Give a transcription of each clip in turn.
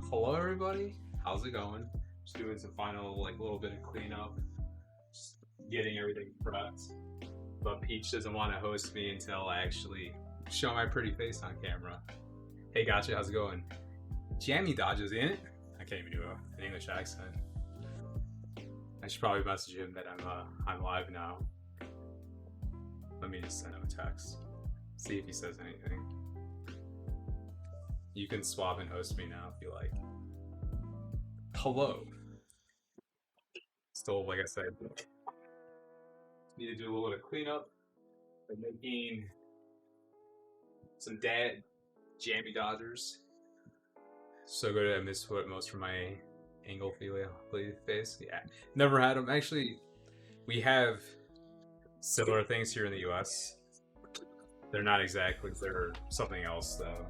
Hello everybody, how's it going? Just doing some final little bit of cleanup, just getting everything prepped. But Peach doesn't want to host me until I actually show my pretty face on camera. Hey gotcha, how's it going? Jammie dodges in it. I can't even do an English accent. I should probably message him that I'm live now. Let me just send him a text. See if he says anything. You can swap and host me now if you like. Hello. Still, like I said, need to do a little bit of cleanup. I'm making some dad Jammie Dodgers. So good I miss what most from my angle face. Yeah, never had them. Actually, we have similar things here in the U.S. They're not exactly. They're something else though.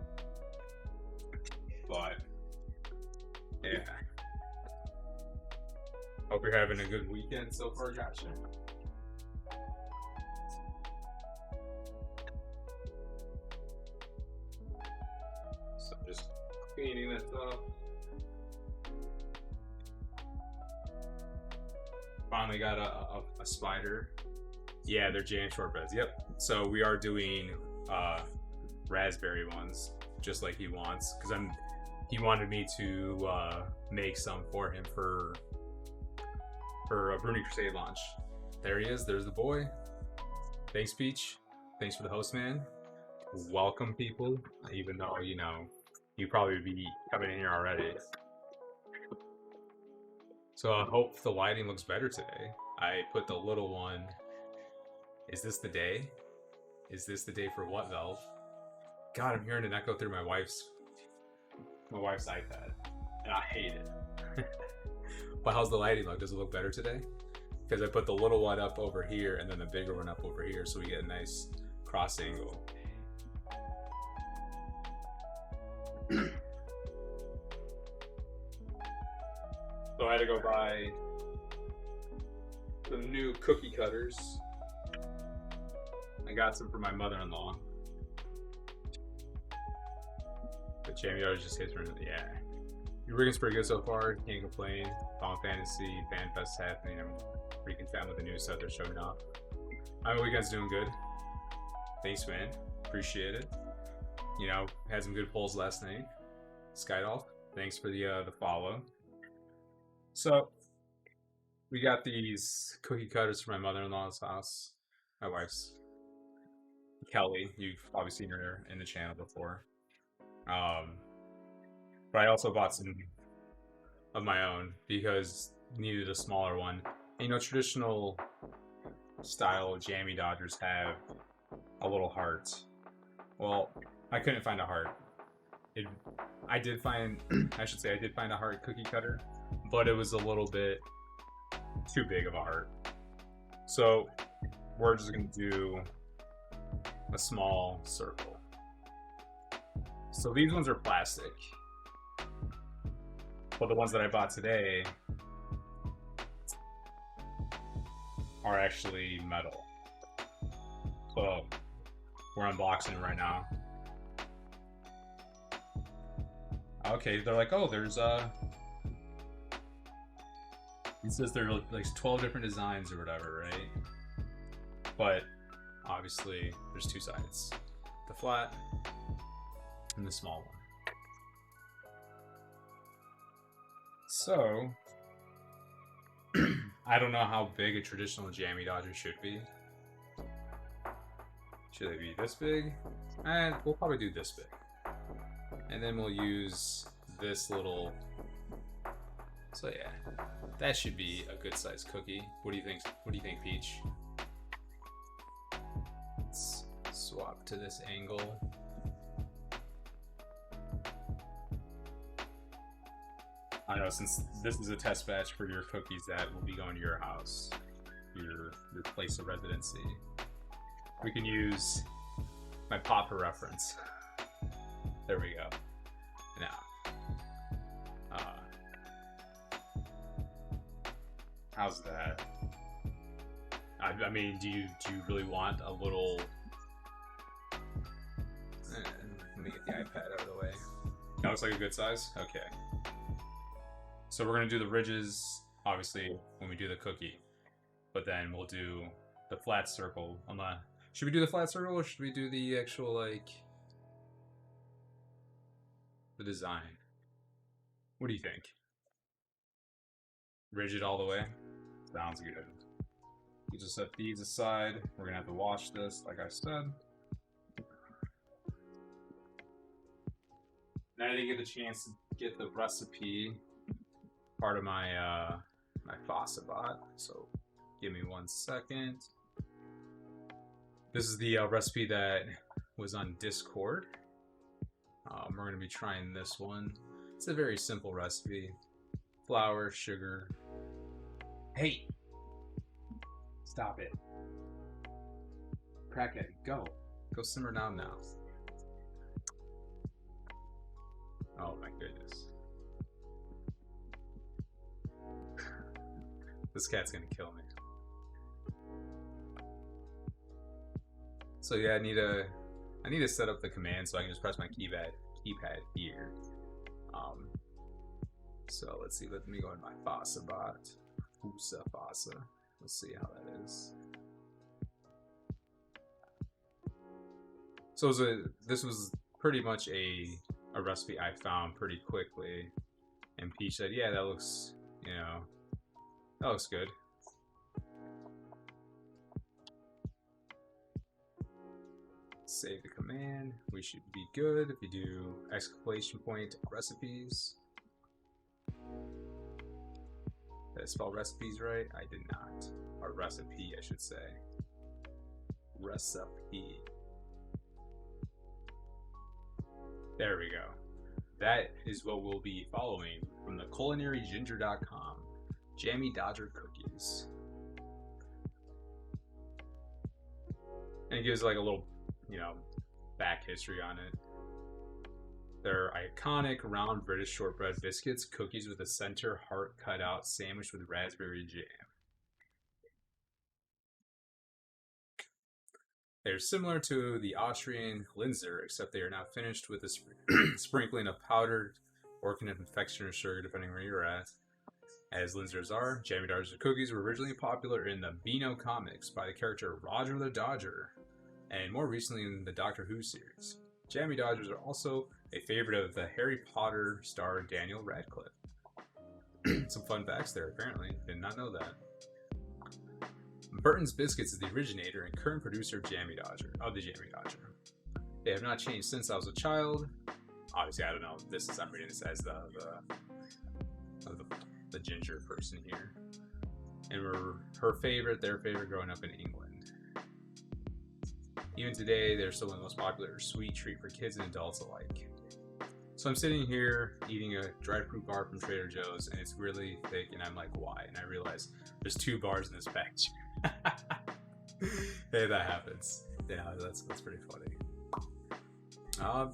But yeah. Hope you're having a good weekend so far, gotcha. So just cleaning this up. Finally got a spider. Yeah, they're jam shortbreads. Yep. So we are doing raspberry ones, just like he wants, because he wanted me to make some for him for a Bruni Crusade launch. There he is. There's the boy. Thanks, Peach. Thanks for the host, man. Welcome, people. Even though, you probably be coming in here already. So I hope the lighting looks better today. I put the little one. Is this the day? Is this the day for what, Velv? God, I'm hearing an echo through my wife's iPad, and I hate it. But how's the lighting look? Does it look better today? Because I put the little one up over here and then the bigger one up over here, so we get a nice cross angle. So I had to go buy some new cookie cutters. I got some for my mother-in-law. But Jammie always just hits her. Yeah. Your rigging's pretty good so far. Can't complain. Final Fantasy Fan Fest happening. I'm freaking fan with the new stuff they're showing off. My weekend's doing good. Thanks, man. Appreciate it. Had some good polls last night. Skydolf, thanks for the follow. So, we got these cookie cutters for my mother-in-law's house. My wife's Kelly. You've probably seen her in the channel before. But I also bought some of my own because needed a smaller one. And, traditional style Jammie Dodgers have a little heart. Well, I couldn't find a heart. I did find a heart cookie cutter, but it was a little bit too big of a heart. So we're just gonna do a small circle. So these ones are plastic. But the ones that I bought today are actually metal. So we're unboxing it right now. Okay, they're like, oh, there's it says there are like 12 different designs or whatever, right? But obviously there's two sides. The flat and the small one. So, I don't know how big a traditional Jammie Dodger should be. Should they be this big? And we'll probably do this big. And then we'll use this little... So yeah, that should be a good sized cookie. What do you think? What do you think, Peach? Let's swap to this angle. I know, since this is a test batch for your cookies that will be going to your house, your place of residency, we can use my Papa reference. There we go. Now, how's that? I mean, do you really want a little? Let me get the iPad out of the way. That looks like a good size. Okay. So we're gonna do the ridges, obviously, when we do the cookie, but then we'll do the flat circle. Should we do the flat circle or should we do the actual like the design? What do you think? Rigid all the way? Sounds good. You just set these aside. We're gonna have to wash this, like I said. And I didn't get the chance to get the recipe part of my my Fossa bot, so give me 1 second. This is the recipe that was on Discord. We're gonna be trying this one. It's a very simple recipe: flour, sugar. Hey, stop it! Crackhead, go simmer down now. Oh my goodness. This cat's gonna kill me. So yeah, I need to set up the command so I can just press my keypad here. So let's see, let me go in my Fossa bot. Fossa. Let's see how that is. So this was pretty much a recipe I found pretty quickly, and Peach said, "Yeah, that looks, that looks good." Save the command. We should be good if you do exclamation point recipes. Did I spell recipes right? I did not. Or recipe, I should say. Recipe. There we go. That is what we'll be following from the culinaryginger.com. Jammie Dodger cookies. And it gives like a little, back history on it. They're iconic round British shortbread biscuits, cookies with a center heart cut out, sandwiched with raspberry jam. They're similar to the Austrian Linzer, except they are now finished with a sprinkling of powdered or confectioner sugar, depending where you're at. As Linzers are, Jammie Dodger cookies were originally popular in the Beano comics by the character Roger the Dodger, and more recently in the Doctor Who series. Jammie Dodgers are also a favorite of the Harry Potter star Daniel Radcliffe. Some fun facts there, apparently. Did not know that. Burton's Biscuits is the originator and current producer of the Jammie Dodger. They have not changed since I was a child. Obviously, I don't know. I'm reading this as the ginger person here. And their favorite growing up in England. Even today, they're still the most popular sweet treat for kids and adults alike. So I'm sitting here eating a dried fruit bar from Trader Joe's, and it's really thick, and I'm like, why? And I realize there's 2 bars in this batch. Hey, that happens. Yeah, that's pretty funny.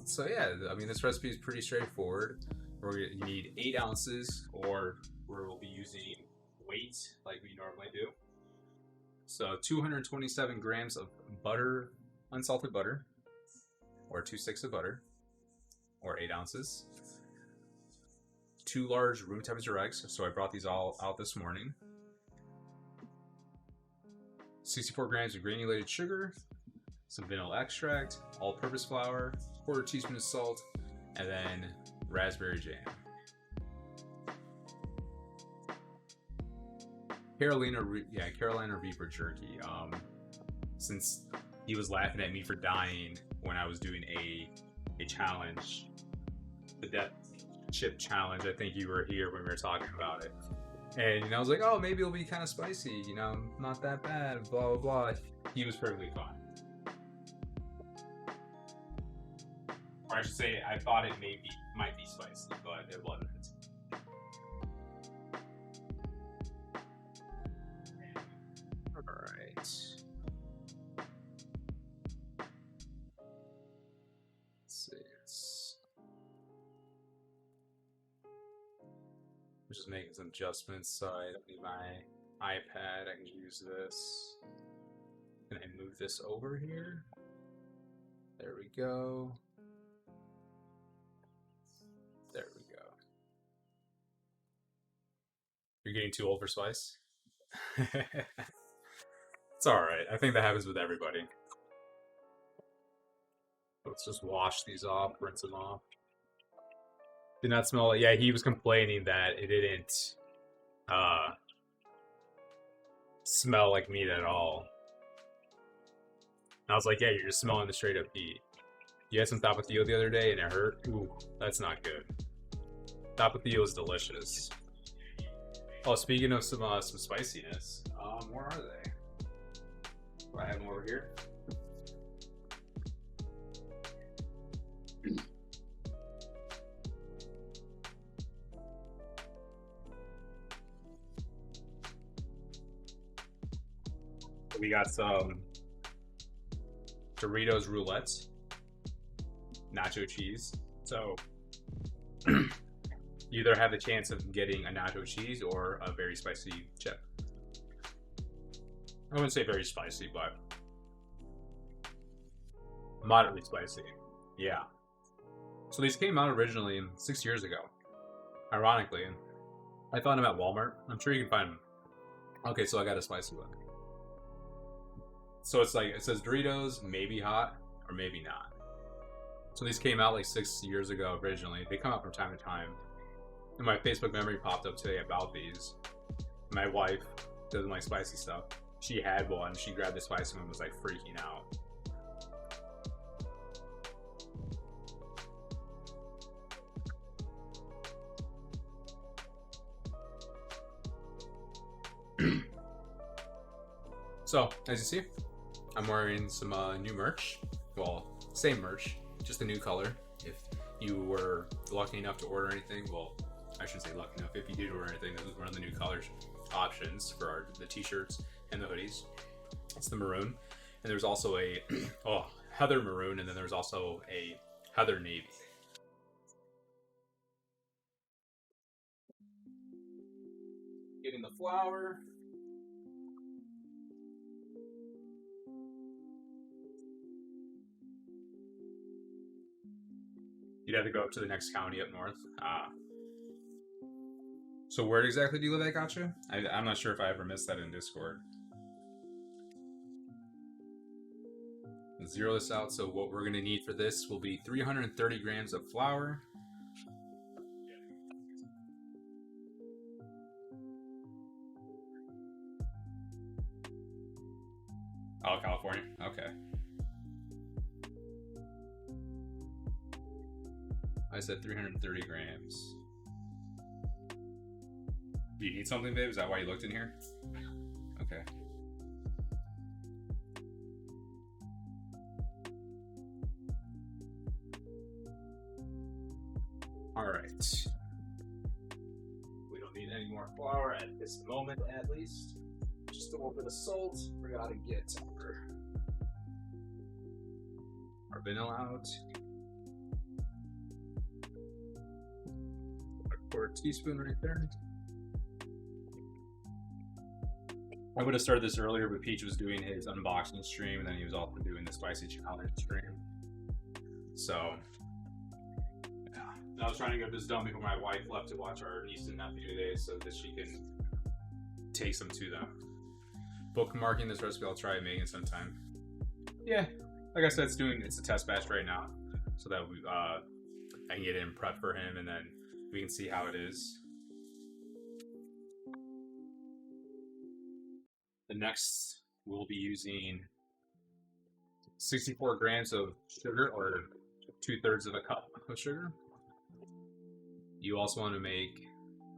So yeah, I mean, this recipe is pretty straightforward. You need 8 ounces, or we'll be using weight like we normally do. So 227 grams of butter, unsalted butter, or 2 sticks of butter, or 8 ounces. 2 large room temperature eggs, so I brought these all out this morning. 64 grams of granulated sugar, some vanilla extract, all-purpose flour, 1/4 teaspoon of salt, and then raspberry jam. Carolina Reaper jerky. Since he was laughing at me for dying when I was doing a challenge, the Death Chip Challenge. I think you were here when we were talking about it. And I was like, oh, maybe it'll be kind of spicy, not that bad, blah, blah, blah. He was perfectly fine. Or I should say, I thought it might be spicy, but it wasn't. Alright. Let's see. I'm just making some adjustments so I don't need my iPad. I can use this. Can I move this over here? There we go. There we go. getting too old for spice? It's alright. I think that happens with everybody. Let's just wash these off, rinse them off. Did not smell it. Yeah, he was complaining that it didn't smell like meat at all. And I was like, yeah, you're just smelling the straight up heat. You had some tapatio the other day and it hurt? Ooh, that's not good. Tapatio is delicious. Oh, speaking of some spiciness, where are they? Do I have them over here? We got some Doritos roulettes, nacho cheese. So you either have the chance of getting a nacho cheese or a very spicy chip. I wouldn't say very spicy, but moderately spicy. Yeah. So these came out originally 6 years ago. Ironically, I found them at Walmart. I'm sure you can find them. Okay, so I got a spicy one. So it's like, it says Doritos, maybe hot, or maybe not. So these came out like 6 years ago originally. They come out from time to time. And my Facebook memory popped up today about these. My wife doesn't like spicy stuff. She had one. She grabbed the spicy one and was like freaking out. So, as you see, I'm wearing some new merch. Well, same merch, just a new color. If you were lucky enough to order anything, well, I shouldn't say lucky enough. If you did order anything, this was one of the new colors options for the t-shirts and the hoodies. It's the maroon, and there's also a heather maroon, and then there's also a heather navy. Getting the flour. You'd have to go up to the next county up north. So where exactly do you live at, Gotcha? I'm not sure if I ever missed that in Discord. Zero this out, so what we're going to need for this will be 330 grams of flour. Oh, California? Okay. I said 330 grams. Do you need something, babe? Is that why you looked in here? Okay. Alright. We don't need any more flour at this moment, at least. Just a little bit of salt. We gotta get our vanilla out. A quarter teaspoon right there. I would have started this earlier, but Peach was doing his unboxing stream, and then he was also doing the spicy challenge stream. So, yeah. I was trying to get this done before my wife left to watch our niece and nephew today, so that she can take some to them. Bookmarking this recipe, I'll try making sometime. Yeah, like I said, it's a test batch right now, so that we I can get it in prep for him, and then we can see how it is. The next, we'll be using 64 grams of sugar, or 2/3 of a cup of sugar. You also want to make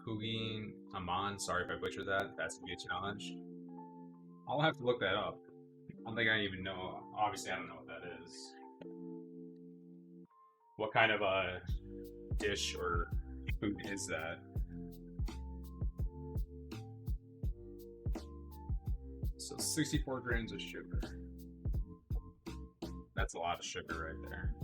Kugin Aman. Sorry if I butchered that. That's gonna be a challenge. I'll have to look that up. I don't think I even know. Obviously, I don't know what that is. What kind of a dish or food is that? So 64 grams of sugar. That's a lot of sugar right there.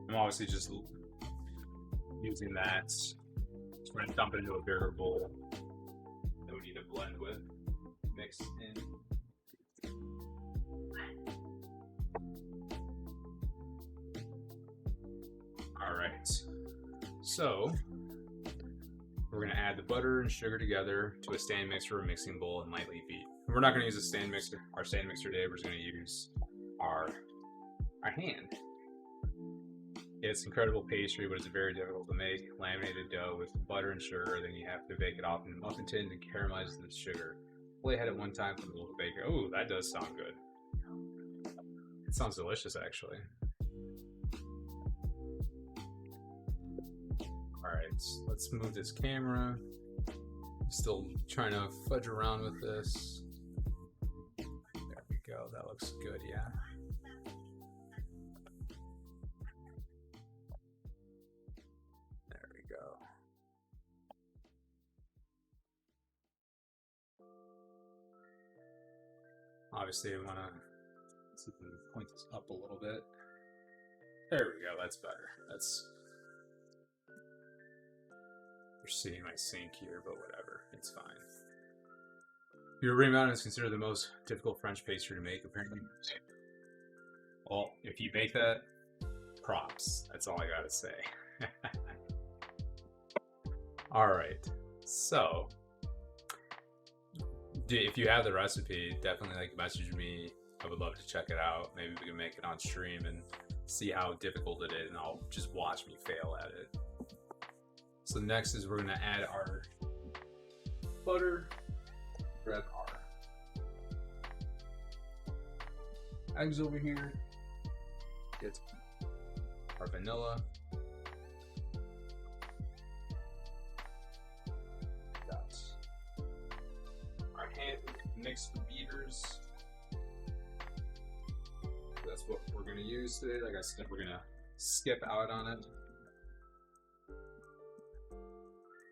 I'm obviously just using that. So we're gonna dump it into a bigger bowl that we need to blend with, mix in. So we're gonna add the butter and sugar together to a stand mixer or mixing bowl and lightly beat. We're not gonna use our stand mixer today. We're just gonna use our hand. It's incredible pastry, but it's very difficult to make. Laminated dough with butter and sugar, then you have to bake it off in a muffin tin to caramelize the sugar. Only had it one time from the local baker. Oh, that does sound good. It sounds delicious, actually. Alright, let's move this camera. Still trying to fudge around with this. There we go, that looks good, yeah. There we go. Obviously, I want to see if we can point this up a little bit. There we go, that's better. You're seeing my sink here, but whatever, it's fine. Your Brie Mountain is considered the most difficult French pastry to make, apparently. Well, if you make that, props. That's all I gotta say. Alright, so if you have the recipe, definitely message me. I would love to check it out. Maybe we can make it on stream and see how difficult it is, and I'll just watch me fail at it. So next is we're gonna add our butter, grab our eggs over here, get our vanilla, got our hand mixed beaters. That's what we're gonna use today. Like I said, we're gonna skip out on it.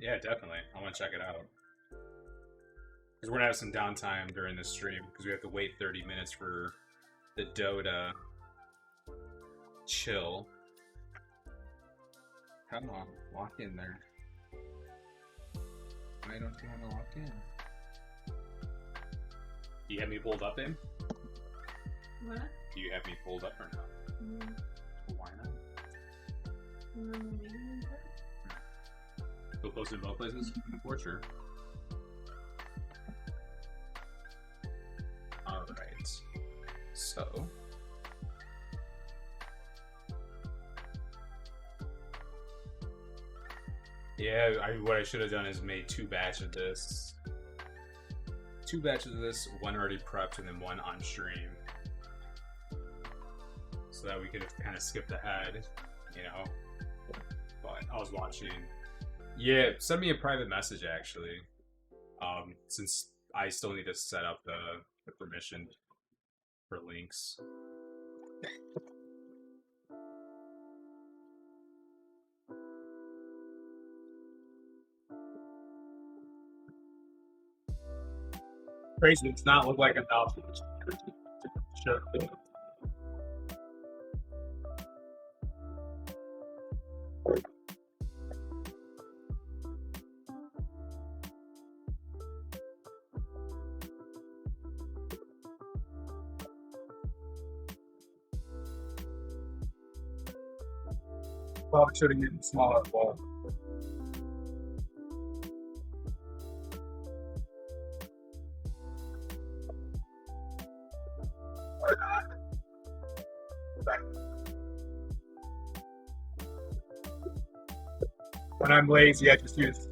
Yeah, definitely. I want to check it out. Because we're going to have some downtime during this stream because we have to wait 30 minutes for the dough to chill. Come on, walk in there. Why don't you want to walk in? Do you have me pulled up in? What? Do you have me pulled up or not? Why not? Go post in both places? For sure. Alright. So. Yeah, what I should have done is made two batches of this. One already prepped and then one on stream. So that we could have kind of skipped ahead, you know. But I was watching. Yeah, send me a private message actually. Since I still need to set up the permission for links. Crazy, it's not look like enough. Sure. Probably should have used a smaller bowl. When I'm lazy, I just use.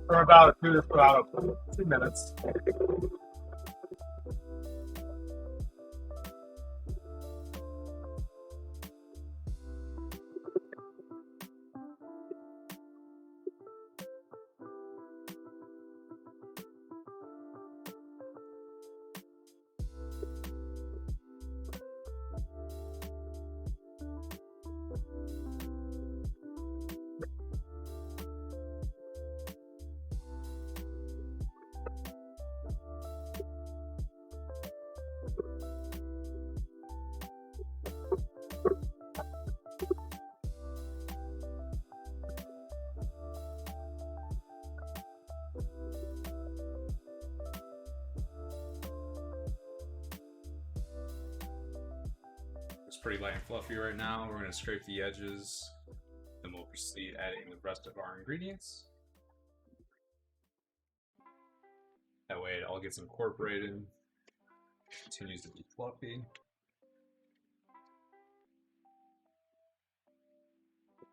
For about 2 minutes. pretty light and fluffy right now. We're going to scrape the edges, then we'll proceed adding the rest of our ingredients. That way it all gets incorporated, continues to be fluffy.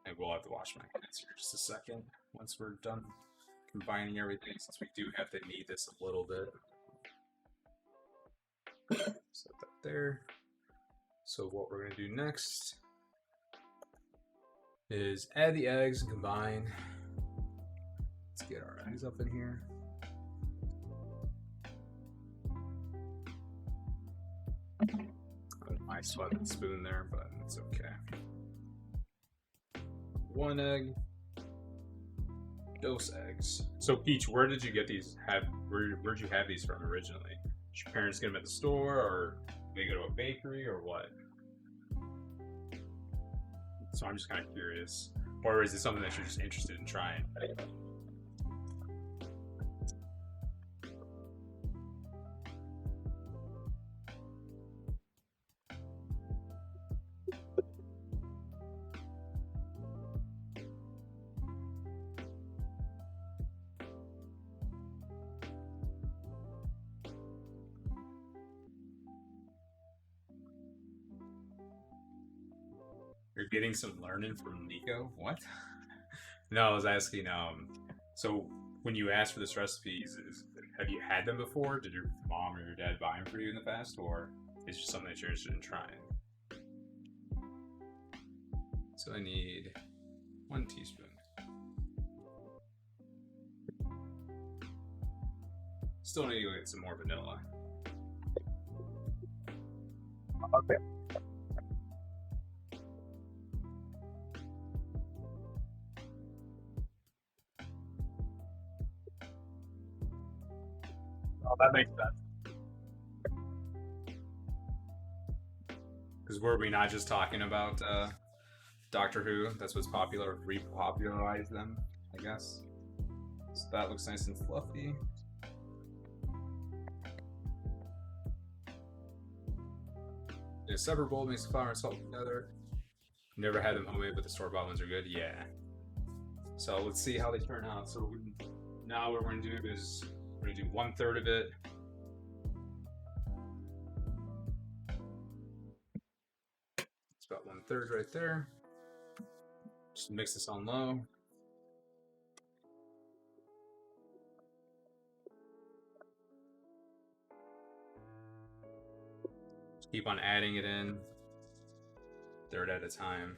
And we'll have to wash my hands here just a second once we're done combining everything, since we do have to knead this a little bit. Set that there. So what we're going to do next is add the eggs and combine. Let's get our eggs up in here. I swept the spoon there, but it's okay. 1 egg, dose eggs. So Peach, where did you get these? Where'd you have these from originally? Did your parents get them at the store, or did they go to a bakery, or what? So I'm just kind of curious. Or is it something that you're just interested in trying? You're getting some learning from Nico? What? No, I was asking, so when you asked for this recipe, have you had them before? Did your mom or your dad buy them for you in the past, or is it just something that you're interested in trying? So I need 1 teaspoon. Still need to go get some more vanilla. Okay. Oh, that makes sense. Because were we not just talking about Doctor Who? That's what's popular. Repopularized them, I guess. So that looks nice and fluffy. In a separate bowl, mix the flour and salt together. Never had them homemade, but the store-bought ones are good. Yeah. So let's see how they turn out. So now what we're gonna do is we're gonna do 1/3 of it. It's about 1/3 right there. Just mix this on low. Just keep on adding it in, 1/3 at a time.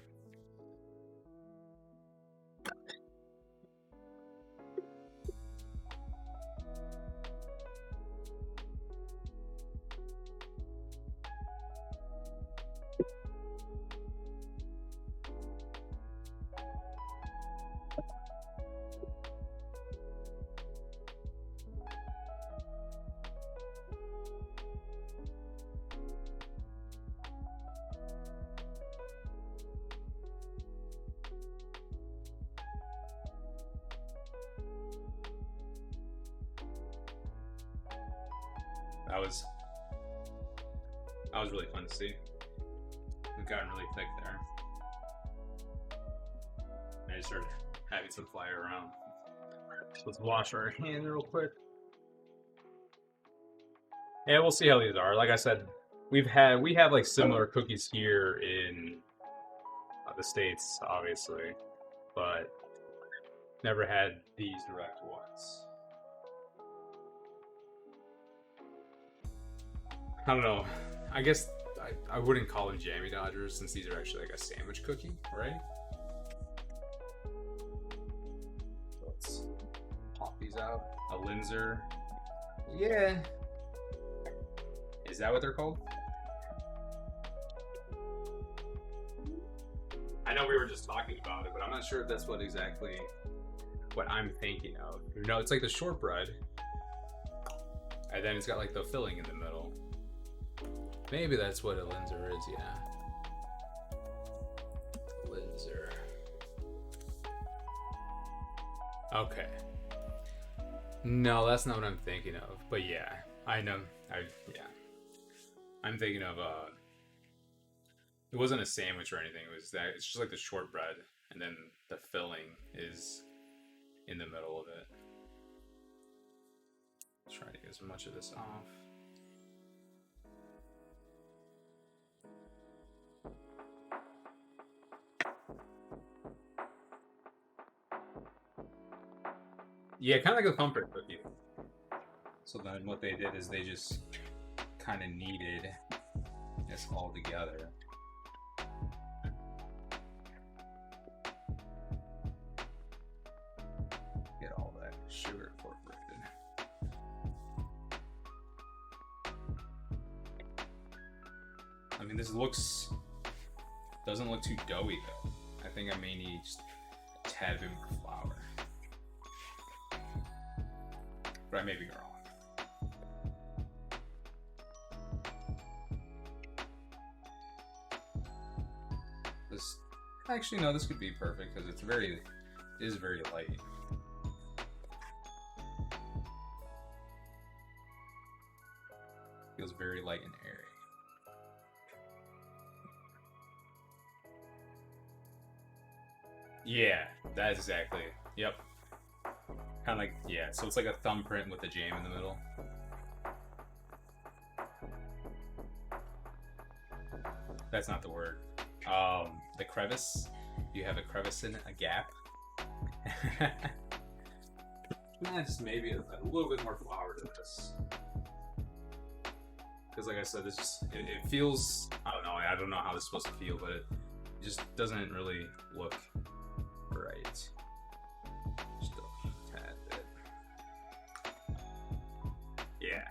That was really fun to see. We've gotten really thick there. I just started having some fly around. So let's wash our hands real quick. Yeah, we'll see how these are. Like I said, we have like similar cookies here in the States, obviously, but never had these direct ones. I don't know. I guess I wouldn't call them Jammie Dodgers, since these are actually like a sandwich cookie, right? So let's pop these out. A Linzer. Yeah. Is that what they're called? I know we were just talking about it, but I'm not sure if that's what I'm thinking of. No, it's like the shortbread, and then it's got like the filling in the middle. Maybe that's what a Linzer is, yeah. Linzer. Okay. No, that's not what I'm thinking of. But yeah, I know. I'm thinking of It wasn't a sandwich or anything. It was that it's just like the shortbread, and then the filling is in the middle of it. Try to get as much of this off. Yeah, kind of like a thumbprint cookie. So then what they did is they just kind of kneaded this all together. Get all that sugar incorporated. I mean, this doesn't look too doughy though. I think I may need just a tad bit more flour. But I may be wrong. Actually, no, this could be perfect because it is very light. Feels very light and airy. Yeah, that's exactly. Yep. Kind of like, yeah, so it's like a thumbprint with a jam in the middle. That's not the word. The crevice. You have a crevice in it, a gap. Just maybe a little bit more flour to this. Because like I said, this just, it feels, I don't know how this is supposed to feel, but it just doesn't really look right. Just a tad bit. Yeah.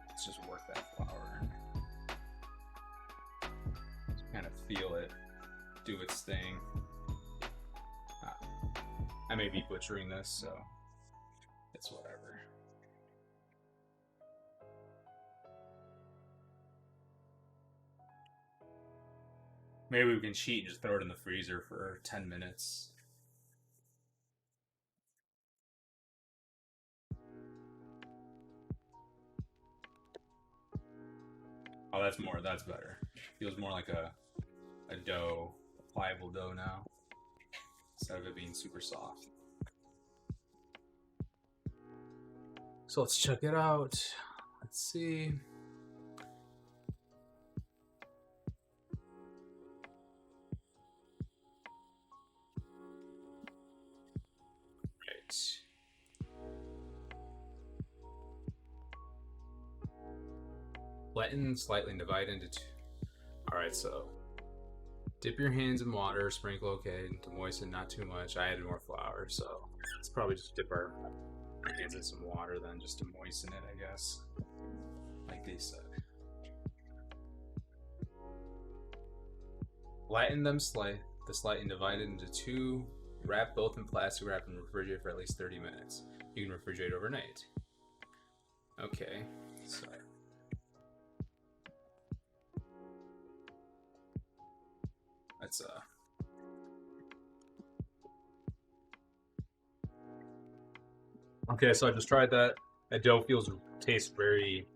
Let's just work that flour in. Just kind of feel it do its thing. I may be butchering this, so it's whatever. Maybe we can cheat and just throw it in the freezer for 10 minutes. Oh, that's better. Feels more like a dough, a pliable dough now, instead of it being super soft. So let's check it out. Let's see. Right. Flatten, slightly divide into two. Alright, so dip your hands in water, sprinkle okay to moisten, not too much. I added more flour, so let's probably just dip our hands in some water then just to moisten it, I guess. Like they said. Flatten them slight and divide it into two. Wrap both in plastic wrap and refrigerate for at least 30 minutes. You can refrigerate overnight. Okay, so that's okay, so I just tried that. That dough tastes very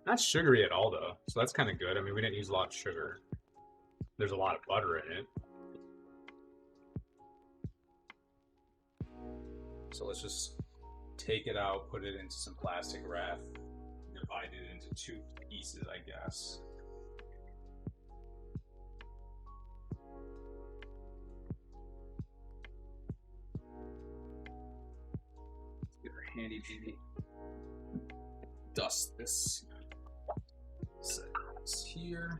not sugary at all though. So that's kind of good. I mean, we didn't use a lot of sugar. There's a lot of butter in it. So let's just take it out, put it into some plastic wrap, divide it into two pieces, I guess. Get our handy dandy dust this. Set this here.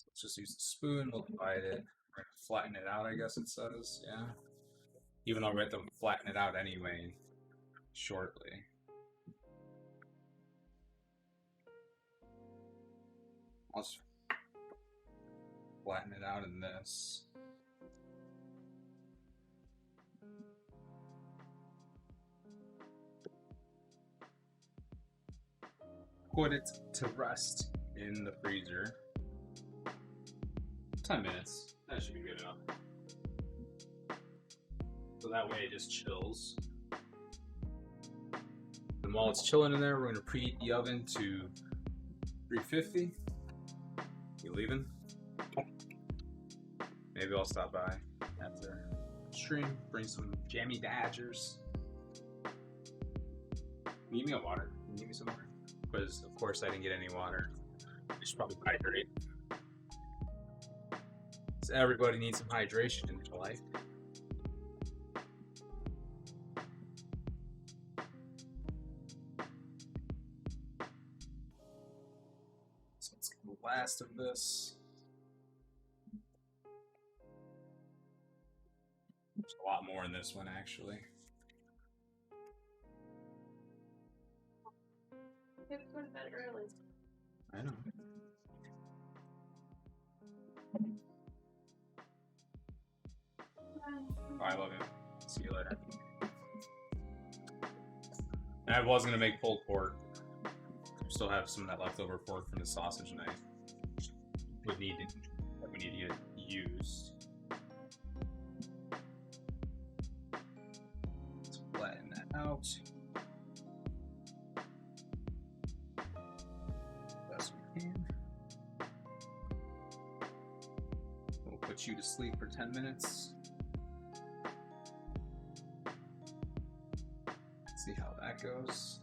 Let's just use the spoon, we'll divide it. We're gonna flatten it out, I guess it says, yeah. Even though we have to flatten it out anyway, shortly. I'll just flatten it out in this. Put it to rest in the freezer. 10 minutes. That should be good enough. So that way it just chills. And while it's chilling in there, we're gonna preheat the oven to 350. You leaving? Maybe I'll stop by after stream, bring some Jammie Badgers. You need me a water? You need me some water? Because of course I didn't get any water. I should probably hydrate. So everybody needs some hydration in their life. So let's get the last of this. There's a lot more in this one actually. You have to go to bed early. I know. I love you. See you later. And I was gonna make pulled pork. Still have some of that leftover pork from the sausage night. We need to get used. Let's flatten that out. Best we can. We'll put you to sleep for 10 minutes. See how that goes.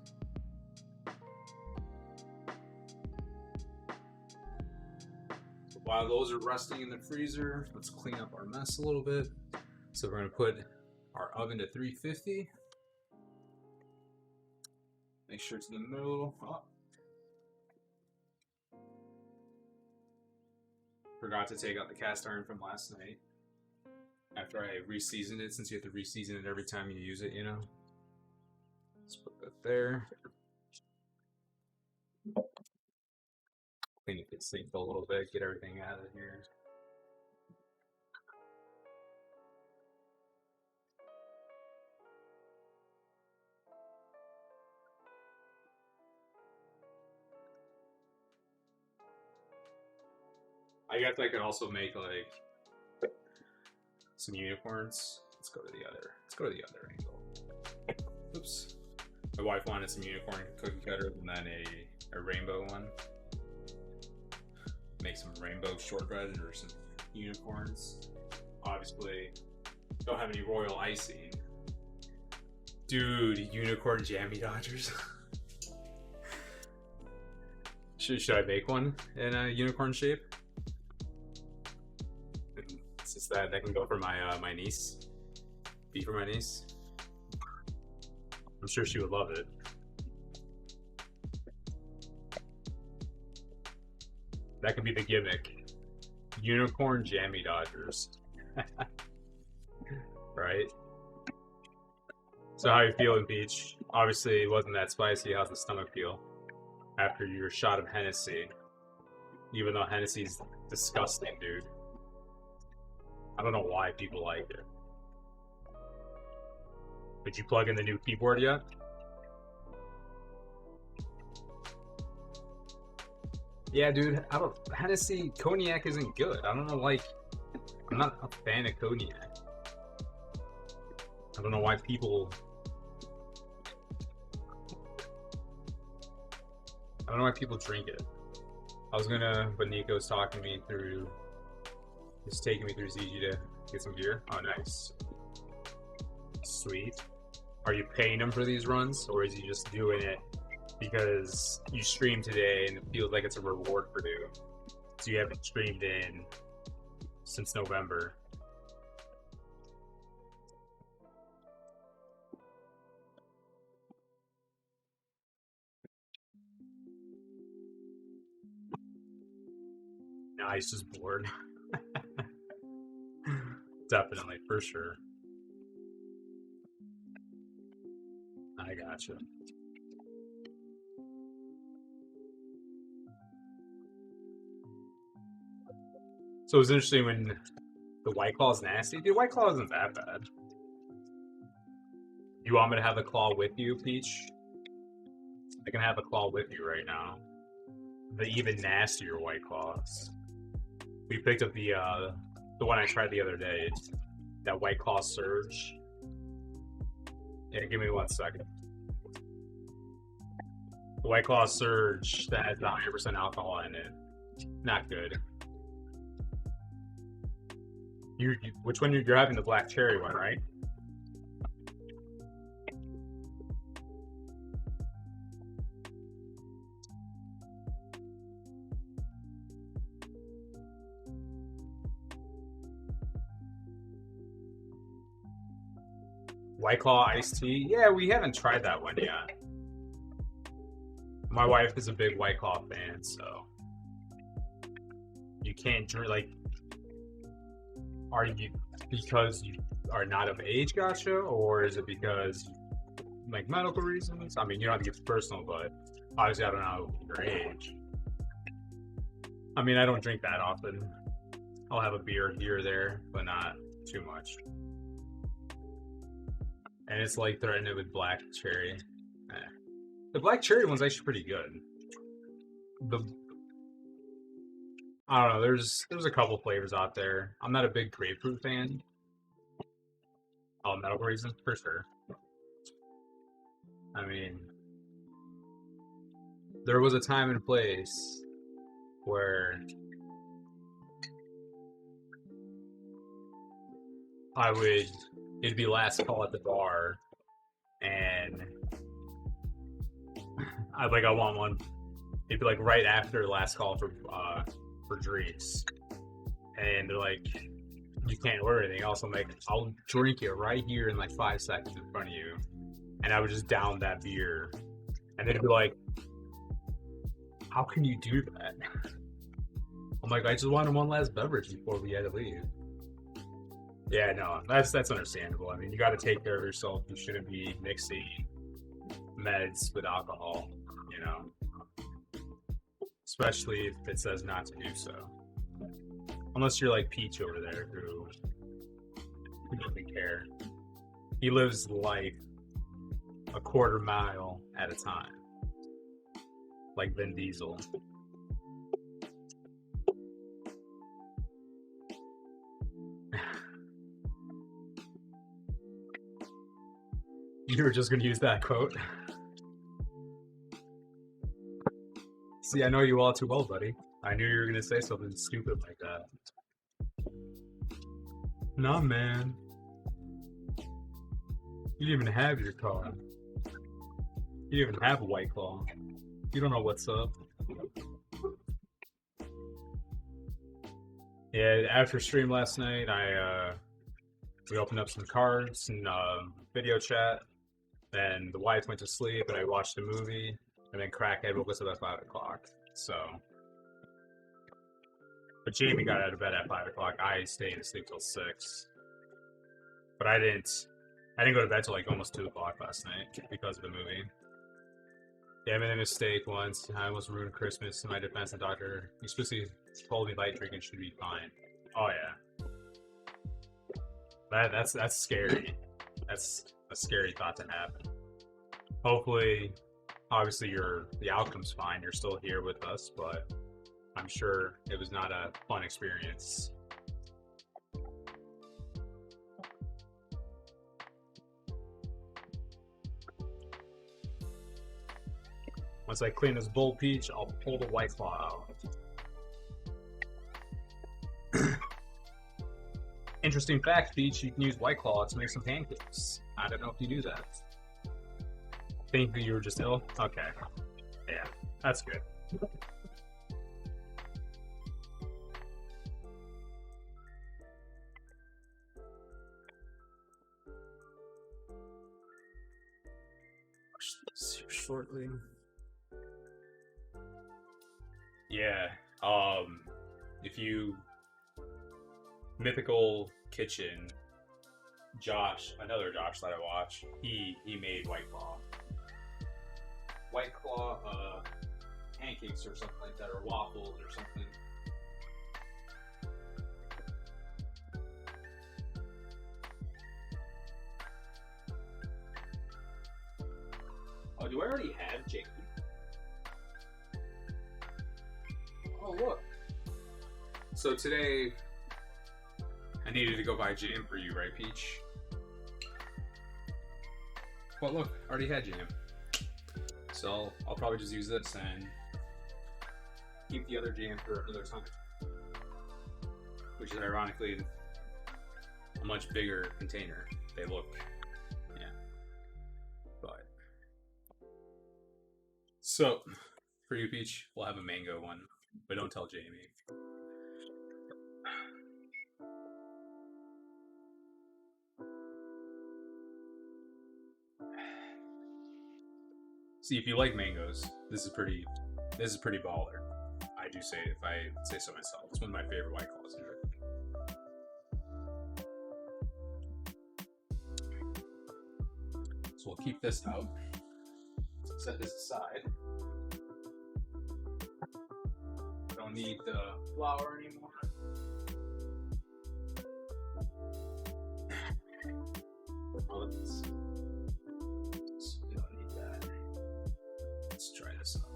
So while those are resting in the freezer, let's clean up our mess a little bit. So we're going to put our oven to 350. Make sure it's in the middle. Oh. Forgot to take out the cast iron from last night. After I re-seasoned it, since you have to re-season it every time you use it, you know. Let's put that there. Clean it sink a little bit, get everything out of here. I guess I could also make like some unicorns. Let's go to the other angle. Oops. My wife wanted some unicorn cookie cutters and then a rainbow one. Make some rainbow shortbread or some unicorns. Obviously, don't have any royal icing. Dude, unicorn Jammie Dodgers. Should I make one in a unicorn shape? It's just that can go for my niece. Be for my niece. I'm sure she would love it. That could be the gimmick. Unicorn Jammie Dodgers. Right? So how you feeling, Peach? Obviously it wasn't that spicy. How's the stomach feel? After your shot of Hennessy. Even though Hennessy's disgusting, dude. I don't know why people like it. Did you plug in the new keyboard yet? Yeah, dude. Hennessy cognac isn't good. I don't know. Like, I'm not a fan of cognac. I don't know why people. I don't know why people drink it. But Nico's talking me through. He's taking me through ZG to get some beer. Oh, nice. Sweet. Are you paying him for these runs, or is he just doing it because you streamed today and it feels like it's a reward for you? So you haven't streamed in since November. Nah, he's just bored. Definitely, for sure. I gotcha. So it was interesting when the White Claw's nasty. Dude, White Claw isn't that bad. You want me to have the claw with you, Peach? I can have the claw with you right now. the even nastier White Claws. We picked up the one I tried the other day. That White Claw Surge. Yeah, give me 1 second. The White Claw Surge that has 100% alcohol in it. Not good. Which one you're having? The black cherry one, right? White Claw iced tea? Yeah, we haven't tried that one yet. My wife is a big White Claw fan, so you can't drink. Like, are you because you are not of age, gotcha, or is it because like medical reasons? I mean, you don't have to get personal, but obviously, I don't know your age. I mean, I don't drink that often. I'll have a beer here or there, but not too much. And it's like threatened it with black cherry. The black cherry one's actually pretty good. I don't know. There's a couple flavors out there. I'm not a big grapefruit fan. Oh, medical reasons for sure. I mean, there was a time and place where it'd be last call at the bar, and I want one. It'd be like right after last call for drinks, and they're like, you can't order anything else. I'm like, I'll drink it right here in like 5 seconds in front of you, and I would just down that beer, and they'd be like, how can you do that? I'm like, I just wanted one last beverage before we had to leave. Yeah, no, that's understandable. I mean, you got to take care of yourself. You shouldn't be mixing meds with alcohol, you know, especially if it says not to do so. Unless you're like Peach over there, who doesn't care. He lives life a quarter mile at a time, like Vin Diesel. You were just going to use that quote. See, I know you all too well, buddy. I knew you were going to say something stupid like that. Nah, man. You didn't even have your car. You didn't even have a White Claw. You don't know what's up. Yeah, after stream last night, we opened up some cards and video chat. Then the wife went to sleep, and I watched a movie. And then Crackhead woke us up at 5 o'clock. So, but Jammie got out of bed at 5 o'clock. I stayed asleep till 6. But I didn't go to bed till like almost 2 o'clock last night because of the movie. Yeah, I made a mistake once. I almost ruined Christmas. In my defense, the doctor explicitly told me light drinking should be fine. Oh yeah, that's scary. That's a scary thought to have. Hopefully, obviously, the outcome's fine. You're still here with us, but I'm sure it was not a fun experience. Once I clean this bowl, Peach, I'll pull the White Claw out. Interesting fact, Peach, you can use White Claw to make some pancakes. I don't know if you knew that. Think that you were just ill? Okay. Yeah, that's good. See you shortly. Yeah, if you Mythical Kitchen, another Josh that I watch, he made White Claw pancakes or something like that, or waffles or something. Oh, do I already have Jammie? So today, I needed to go buy jam for you, right, Peach? Well, look, I already had jam. So I'll probably just use this and keep the other jam for another time. Which is ironically a much bigger container. They look, yeah. But so for you, Peach, we'll have a mango one, but don't tell Jamie. See, if you like mangoes, this is pretty baller. I do say, if I say so myself, it's one of my favorite White Claws here. So we'll keep this out. Set this aside. Don't need the flour anymore. Oh, let's, we don't need that. Let's try this out.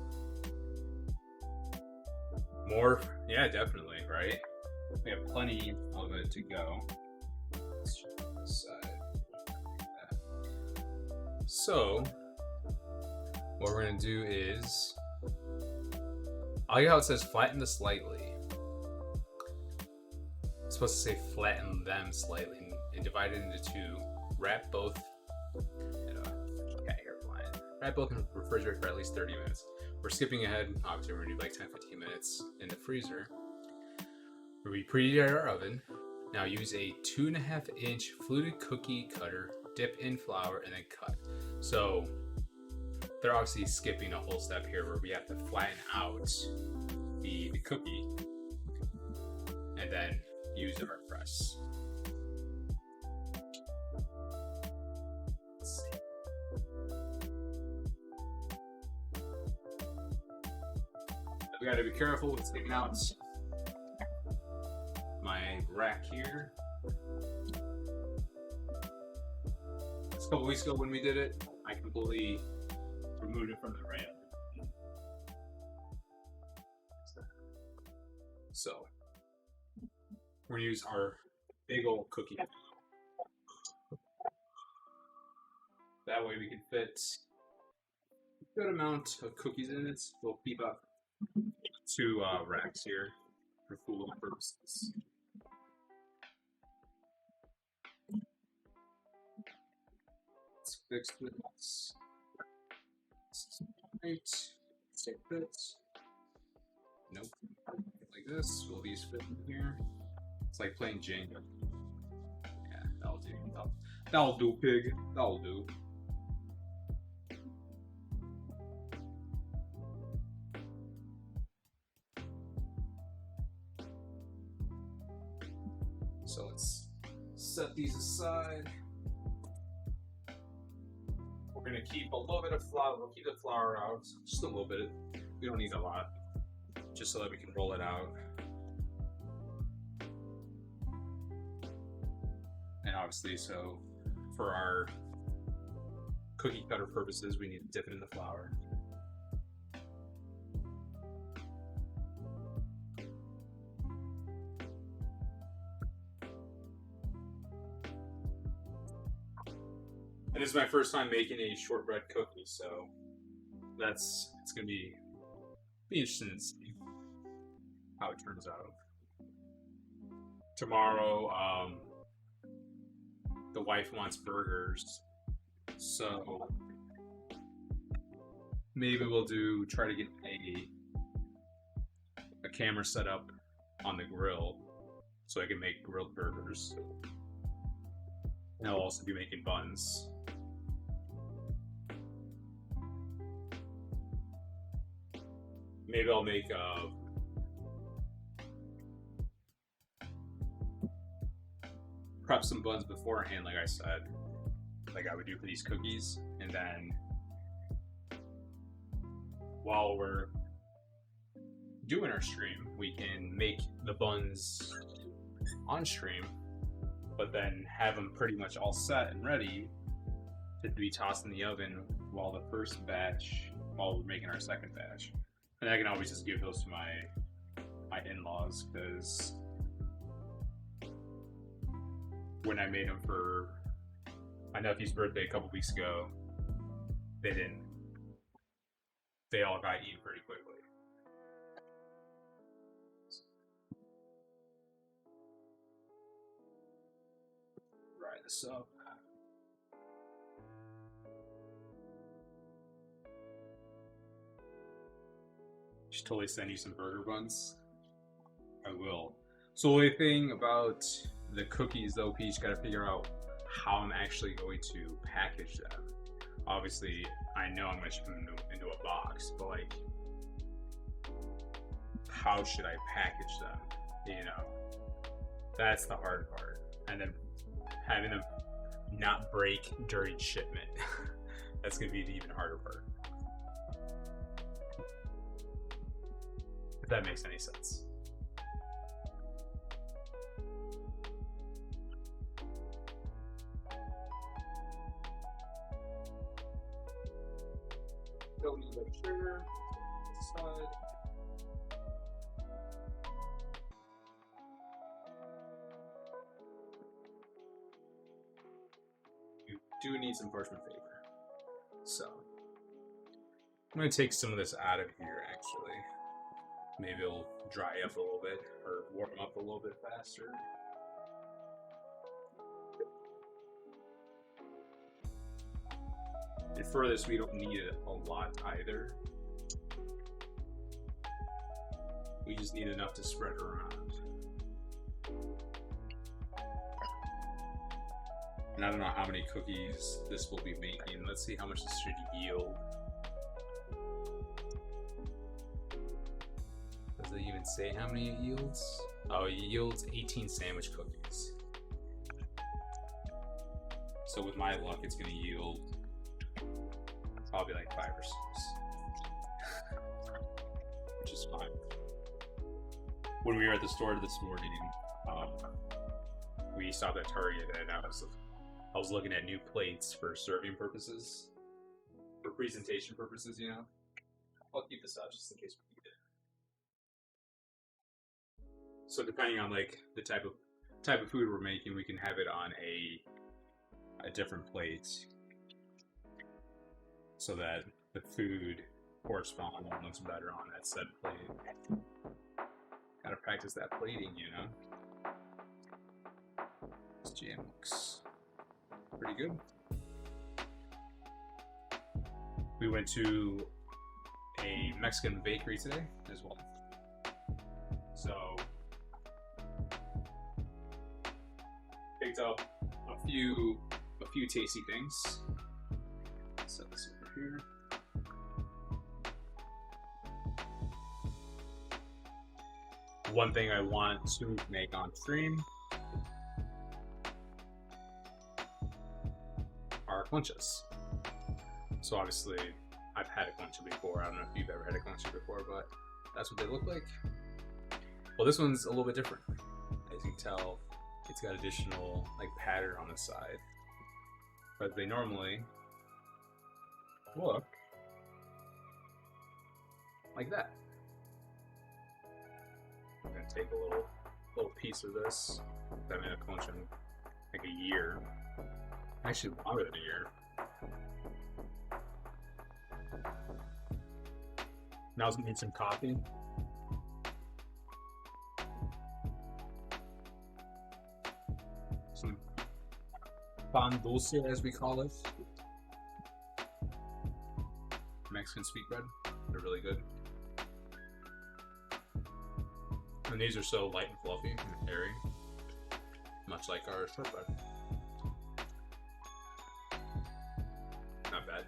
More? Yeah, definitely, right? We have plenty of it to go. Let's check this side. So, what we're gonna do is, I like how it says flatten this slightly. It's supposed to say flatten them slightly and divide it into two. Wrap both. Wrap both in the refrigerator for at least 30 minutes. We're skipping ahead. Obviously, we're gonna do like 10-15 minutes in the freezer. We preheated our oven. Now use a 2.5-inch fluted cookie cutter, dip in flour, and then cut. So they're obviously skipping a whole step here where we have to flatten out the cookie and then use our press. Let's see. We gotta be careful with taking out my rack here. A couple weeks ago when we did it, I completely removed it from the RAM. So we're gonna use our big old cookie. That way we can fit a good amount of cookies in it. We'll keep up 2 racks here for cooling purposes. Let's fix this. Right. Stay fit. Nope. Like this. Will these fit in here? It's like playing Jenga. Yeah, that'll do. That'll do, pig. That'll do. So let's set these aside. We're gonna keep a little bit of flour. We'll keep the flour out, just a little bit. We don't need a lot, just so that we can roll it out. And obviously, so for our cookie cutter purposes, we need to dip it in the flour. And this is my first time making a shortbread cookie, so it's gonna be interesting to see how it turns out. Tomorrow, the wife wants burgers, so maybe we'll try to get a camera set up on the grill so I can make grilled burgers. And I'll also be making buns. Maybe I'll make prep some buns beforehand, like I said, like I would do for these cookies, and then while we're doing our stream, we can make the buns on stream, but then have them pretty much all set and ready to be tossed in the oven while we're making our second batch. And I can always just give those to my my in-laws, because when I made them for my nephew's birthday a couple weeks ago, they didn't. They all got eaten pretty quickly. Fry this up. Should totally send you some burger buns. I will. So the only thing about the cookies though, Peach, gotta figure out how I'm actually going to package them. Obviously, I know I'm gonna ship them into a box, but like, how should I package them? You know, that's the hard part. And then having them not break during shipment. That's gonna be the even harder part. If that makes any sense. Don't need like sugar. Side. You do need some parchment paper. So I'm gonna take some of this out of here actually. Maybe it'll dry up a little bit or warm up a little bit faster. And for this, we don't need it a lot either. We just need enough to spread around. And I don't know how many cookies this will be making. Let's see how much this should yield. Does it even say how many it yields? Oh, it yields 18 sandwich cookies. So with my luck, it's gonna yield probably like 5 or 6. Which is fine. When we were at the store this morning, we stopped at Target and I was looking at new plates for serving purposes, for presentation purposes, you know. I'll keep this out just in case we need it. So depending on like the type of food we're making, we can have it on a different plate, so that the food corresponds and looks better on that said plate. Gotta practice that plating, you know. This jam looks pretty good. We went to a Mexican bakery today as well. So picked up a few tasty things. Set this over here. One thing I want to make on stream are conchas. So obviously, I've had a concha before. I don't know if you've ever had a concha before, but that's what they look like. Well, this one's a little bit different. As you can tell, it's got additional like pattern on the side, but they normally look like that. I'm gonna take a little piece of this. I made a concha in like a year, actually longer than a year. Now I was gonna need some coffee. Some pan dulce, as we call it. Mexican sweetbread. They're really good. And these are so light and fluffy and airy, much like our shortbread. Not bad.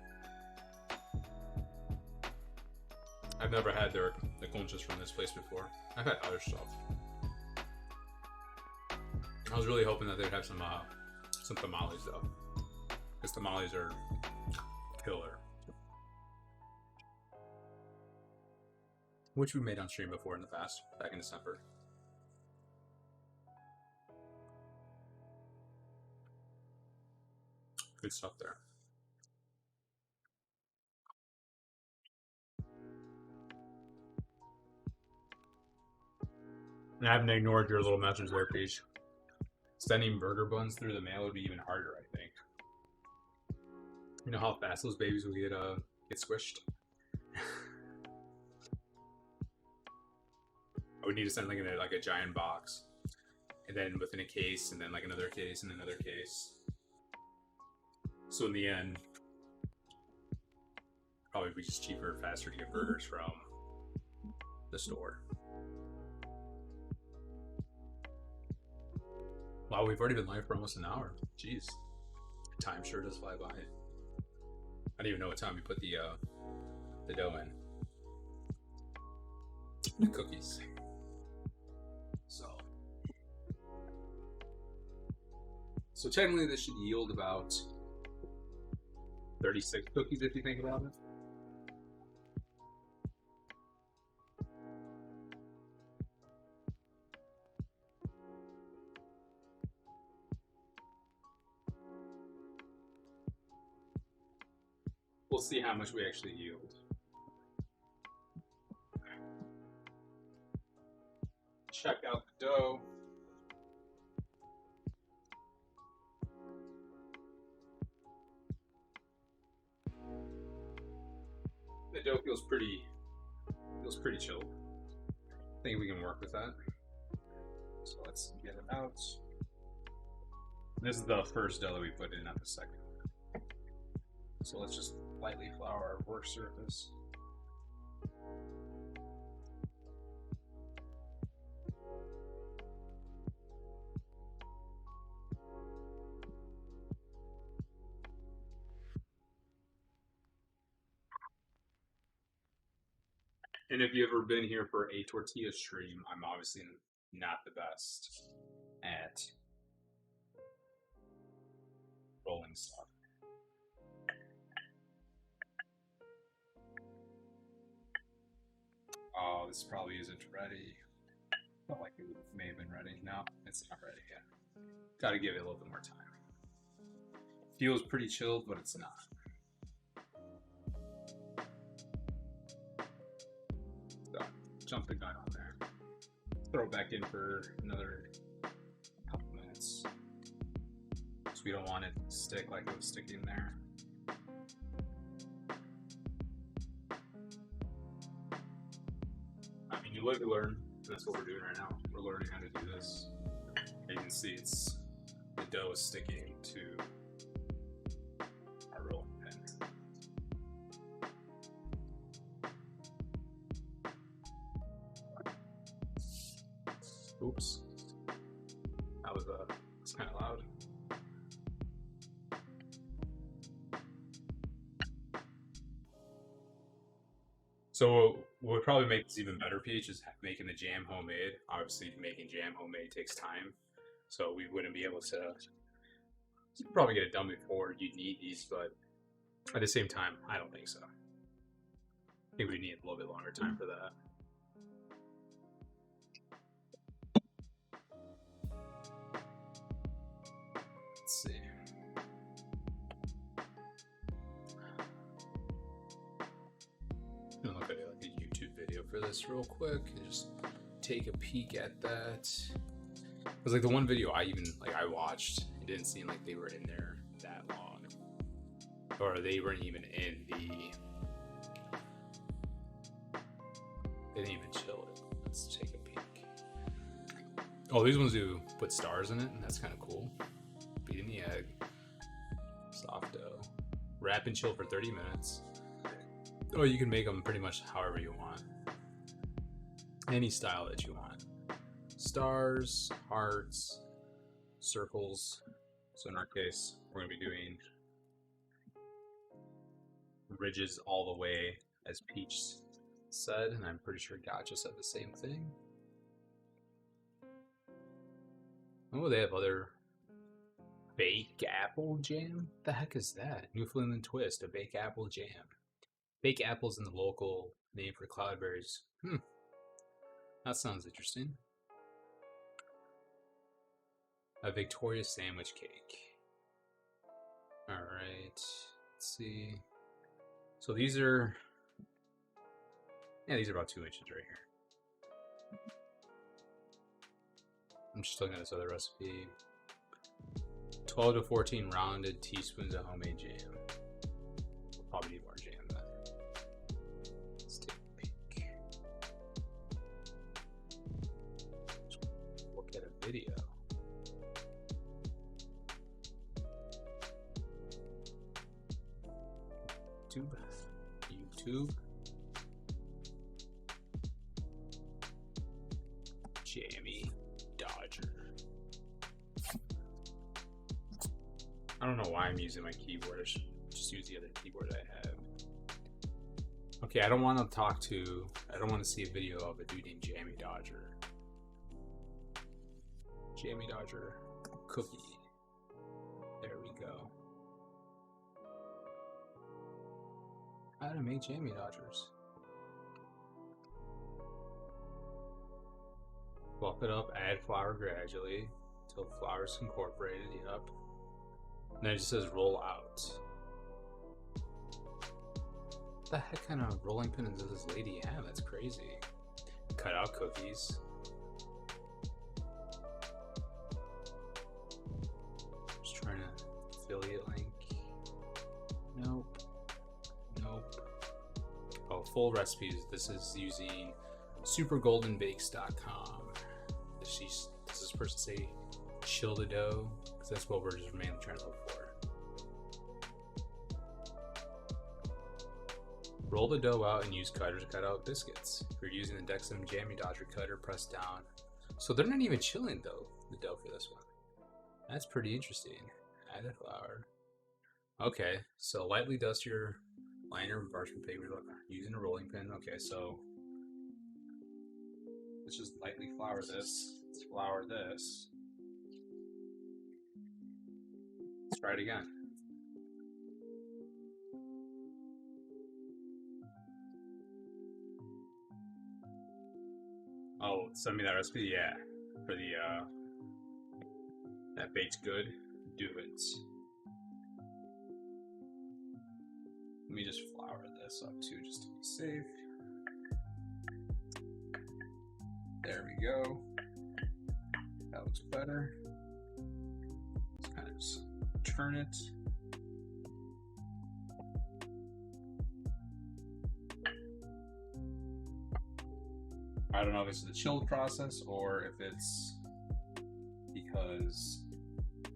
I've never had the conchas from this place before. I've had other stuff. I was really hoping that they'd have some tamales though, because tamales are killer. Which we made on stream before in the past, back in December. Good stuff there. And I haven't ignored your little message there, Peach. Sending burger buns through the mail would be even harder, I think. You know how fast those babies will get squished? I would need to send like in a giant box, and then within a case, and then like another case, and another case. So in the end, probably be just cheaper and faster to get burgers from the store. Wow, we've already been live for almost an hour. Jeez, time sure does fly by. I don't even know what time we put the dough in. The cookies. So technically this should yield about 36 cookies if you think about it. We'll see how much we actually yield. Check out the dough. The dough feels pretty chilled. I think we can work with that. So let's get it out. This is the first dough that we put in, not the second. So let's just lightly flour our work surface. And if you've ever been here for a tortilla stream, I'm obviously not the best at rolling stuff. Oh, this probably isn't ready. Felt like it may have been ready. No, it's not ready yet. Gotta give it a little bit more time. Feels pretty chilled, but it's not. So, jump the gun on there. Throw it back in for another couple minutes. So we don't want it to stick like it was sticking there. I mean, you live to learn. That's what we're doing right now. We're learning how to do this. You can see the dough is sticking to our rolling pin. Oops. That was it's kind of loud. So what would probably make this even better, Peach, is making the jam homemade. Obviously, making jam homemade takes time, so we wouldn't be able to probably get it done before you need these, but at the same time, I don't think so. I think we need a little bit longer time for that. Let's see. I'm gonna look at like a YouTube video for this real quick and just take a peek at that. It was like the one video I watched. It didn't seem like they were in there that long, or they weren't even in the. They didn't even chill it. Let's take a peek. Oh, these ones do put stars in it, and that's kind of cool. Beating the egg, soft dough, wrap and chill for 30 minutes. Or you can make them pretty much however you want, any style that you want. Stars, hearts, circles. So in our case, we're going to be doing ridges all the way, as Peach said, and I'm pretty sure Gotcha said the same thing. Oh, they have other baked apple jam? The heck is that? Newfoundland twist, a baked apple jam. Baked apples in the local name for cloudberries. That sounds interesting. A Victoria sandwich cake. Alright, let's see. So these are about 2 inches right here. I'm just looking at this other recipe. 12 to 14 rounded teaspoons of homemade jam. We'll probably need more jam then. Let's take a peek. Look at a video. YouTube. Jammie Dodger. I don't know why I'm using my keyboard. I should just use the other keyboard I have. Okay, I don't want to see a video of a dude named Jammie Dodger. Jammie Dodger cookie. There we go. How to make Jammie Dodgers. Buff it up, add flour gradually until flour is incorporated. Yep. And then it just says roll out. What the heck kind of rolling pin does this lady have? That's crazy. Cut out cookies. Just trying to affiliate link. Nope. Nope. Oh, full recipes. This is using supergoldenbakes.com. Does this person say chill the dough? Because that's what we're just mainly trying to look for. Roll the dough out and use cutters to cut out biscuits. If you're using the Dexam Jammie Dodger cutter, press down. So they're not even chilling though, the dough for this one. That's pretty interesting. Add the flour. Okay, so lightly dust your liner with parchment paper using a rolling pin. Okay, so let's just lightly flour this. Let's flour this. Let's try it again. Oh, send me that recipe? Yeah. For the, that baked good. Do it. Let me just flour this up too, just to be safe. There we go. That looks better. Let's kind of just turn it. I don't know if it's the chilled process or if it's because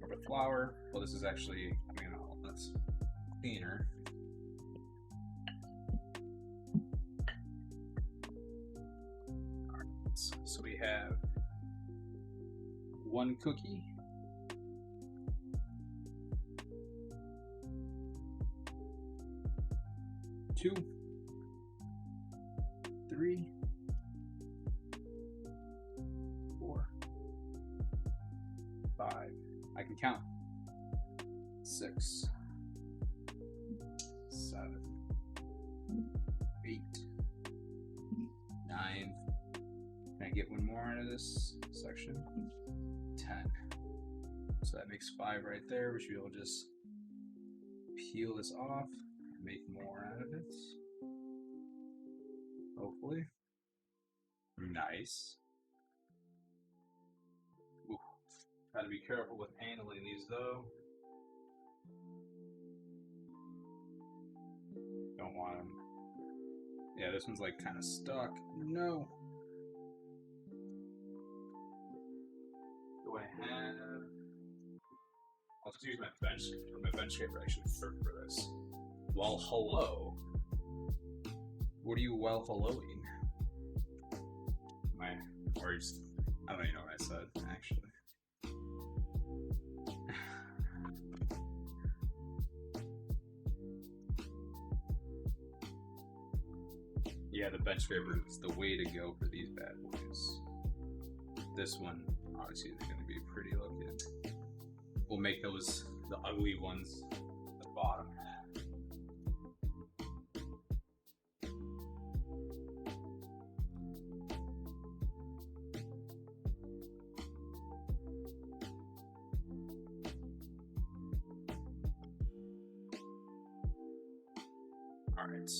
of the flour. Well, this is actually coming out. That's cleaner. So we have one cookie, two, three, 4, 5. I can count. 6, 7, 8, 9. Can I get one more out of this section? 10. So that makes 5 right there. We should be able to just peel this off and make more out of it. Hopefully. Nice. Ooh. Gotta be careful with handling these though. Don't want them. Yeah, this one's like kind of stuck. No. Do I have? I'll just use my bench scraper actually for this. Well, hello. What are you well helloing? Or just, I don't even know what I said actually. Yeah, the bench scraper is the way to go for these bad boys. This one obviously is going to be pretty looking. We'll make those the ugly ones at the bottom half. All right,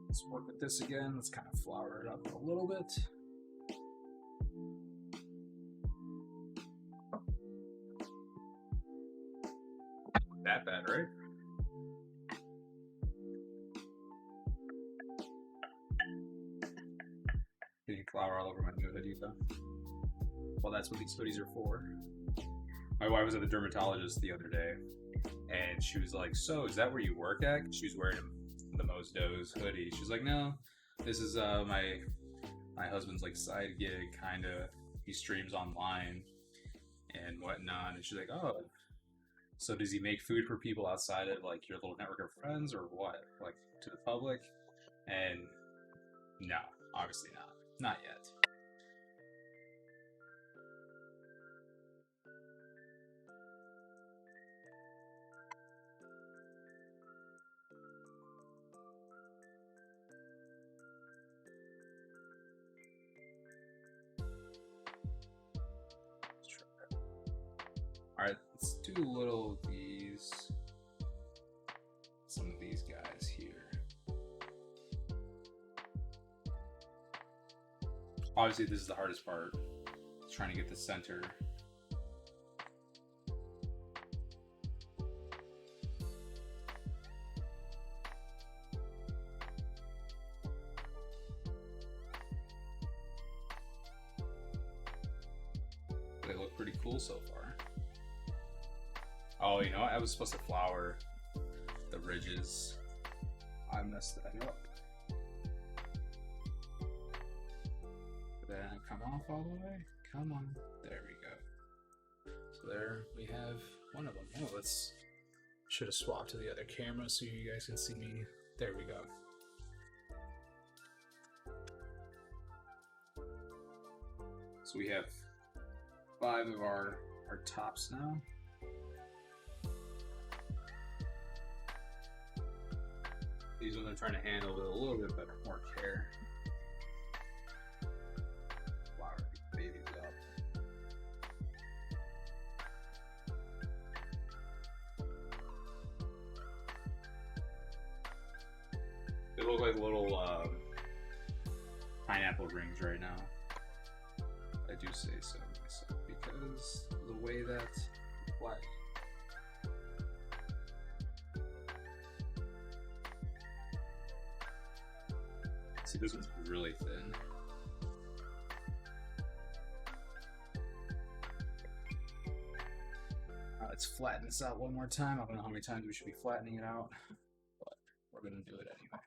let's work with this again. Let's kind of flour it up a little bit. that bad, right? Getting flour all over my new hoodie, though. Well, that's what these hoodies are for. My wife was at the dermatologist the other day, and she was like, "So, is that where you work at?" She was wearing the Mosdo's hoodie. She's like, "No, this is my husband's like side gig, kind of. He streams online and whatnot." And she's like, "Oh, so does he make food for people outside of like your little network of friends, or what? Like to the public?" And no, obviously not yet. Alright, let's do a little of these. Some of these guys here. Obviously, this is the hardest part. Trying to get the center. They look pretty cool so far. Oh, you know what? I was supposed to flour the ridges. I messed that up. Then come off all the way. Come on. There we go. So there we have one of them. Oh, let's. Should have swapped to the other camera so you guys can see me. There we go. So we have 5 of our tops now. These ones I'm trying to handle with a little bit better, more care. Flour these babies up. They look like little pineapple rings right now. I do say so myself because of the way that black. See, this one's really thin. Let's flatten this out one more time. I don't know how many times we should be flattening it out, but we're gonna do it anyway.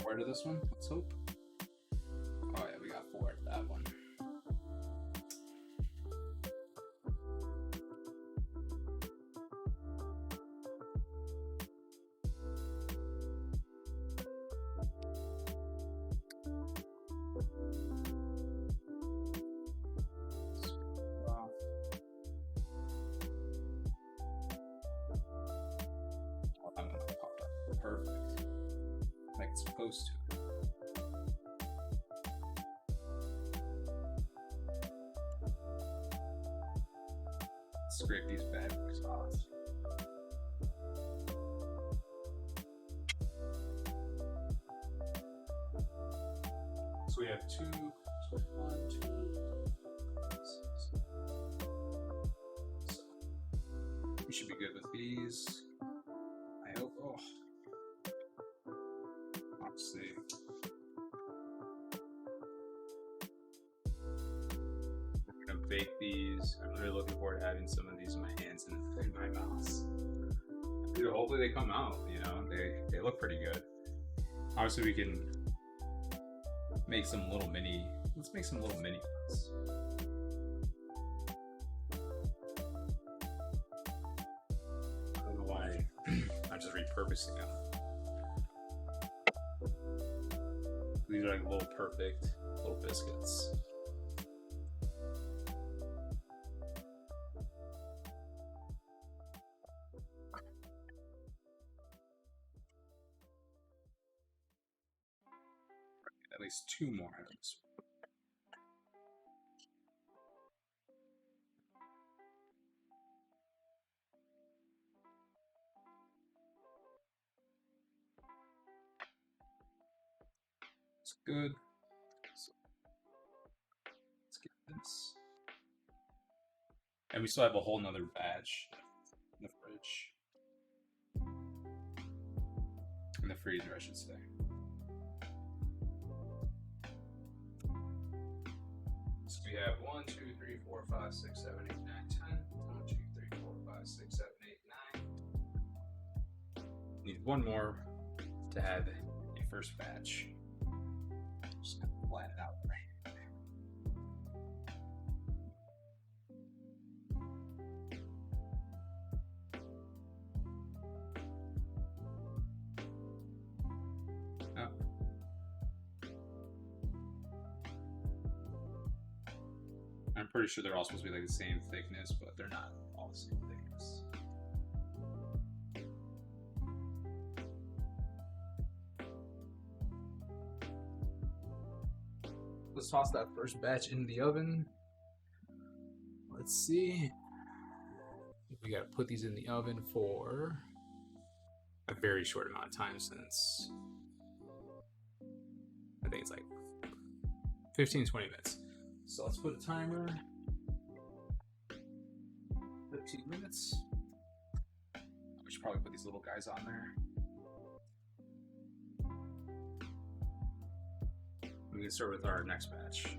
Where to this one? Let's hope. Oh yeah, we got 4 at that one. Oh, I'm gonna pop that. Perfect. Like it's supposed to. Scrape these fabrics off. So we have 2, so 1, 2, 6. So we should be good with these. I hope. Oh, let's see. We're gonna bake these. I'm really looking forward to having some of these in my hands and in my mouth. Dude, hopefully they come out. You know, they look pretty good. Obviously, we can make some little mini. Let's make some little mini ones. I don't know why I'm just repurposing them. These are like little perfect little biscuits. At least 2 more items. Good. So, let's get this. And we still have a whole nother batch in the fridge. In the freezer, I should say. So we have 1, 2, 3, 4, 5, 6, 7, 8, 9, 10. 1, 2, 3, 4, 5, 6, 7, 8, 9. Need one more to have a first batch. Just gonna plan it out right. I'm pretty sure they're all supposed to be like the same thickness, but they're not all the same thickness. Let's toss that first batch in the oven. Let's see. We gotta put these in the oven for a very short amount of time since I think it's like 15-20 minutes. So let's put a timer. 15 minutes. We should probably put these little guys on there. We can start with our next batch.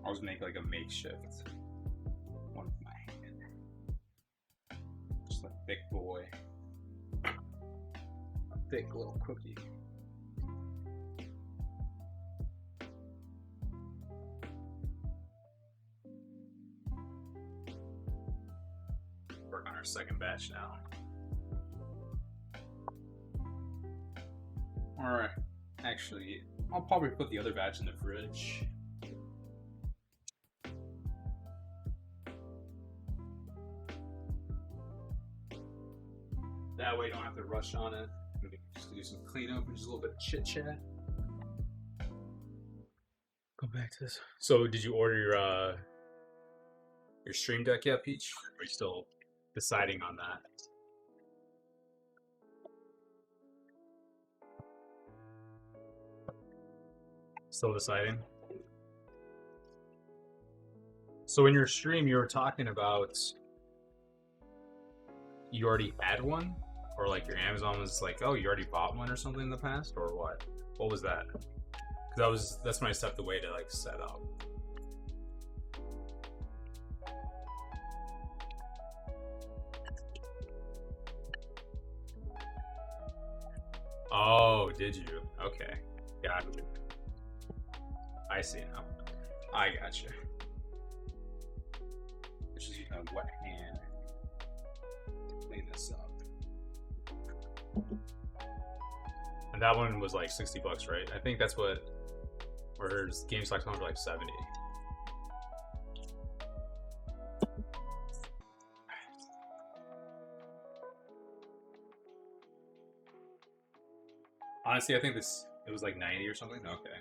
I'll just make like a makeshift one with my hand. Just a thick boy. A thick little cookie. Work on our second batch now. Alright, actually, I'll probably put the other batch in the fridge. That way you don't have to rush on it. Maybe just do some cleanup and just a little bit of chit chat. Go back to this. So, did you order your stream deck yet, Peach? Or are you still deciding on that? Still deciding? So in your stream you were talking about you already had one? Or like your Amazon was like, oh, you already bought one or something in the past? Or what? What was that? Because that's when I stepped away to like set up. Oh, did you? Okay. Got you. I see now. I got you. Just use a wet hand to clean this up. And that one was like $60, right? I think that's what, or GameStock's one for like 70. Honestly, I think it was like 90 or something. Okay.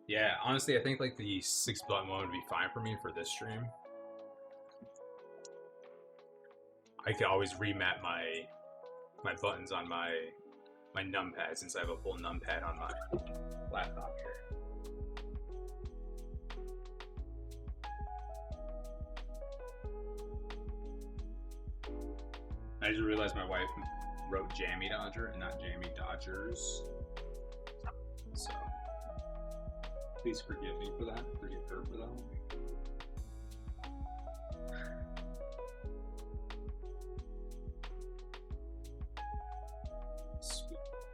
Yeah, honestly, I think like the 6-button one would be fine for me for this stream. I could always remap my buttons on my numpad since I have a full numpad on my laptop here. I just realized my wife wrote Jammie Dodger and not Jammie Dodgers. So please forgive me for that. Forgive her for that.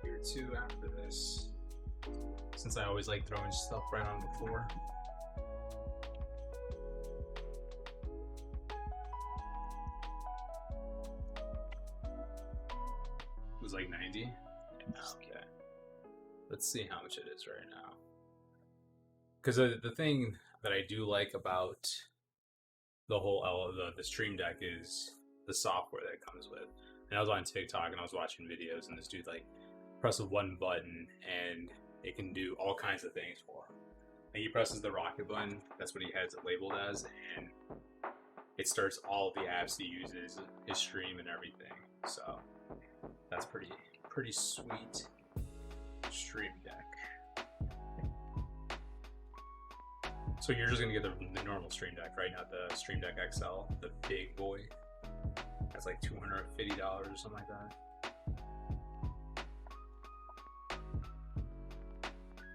Here too after this, since I always like throwing stuff right on the floor. It was like 90. Okay, let's see how much it is right now. Because the thing that I do like about the whole the Stream Deck is the software that it comes with. And I was on TikTok and I was watching videos, and this dude like press one button and it can do all kinds of things for him. And he presses the rocket button, that's what he has it labeled as, and it starts all the apps he uses, his stream and everything. So that's pretty pretty sweet Stream Deck. So you're just gonna get the normal Stream Deck, right? Not the Stream Deck XL, the big boy. That's like $250 or something like that.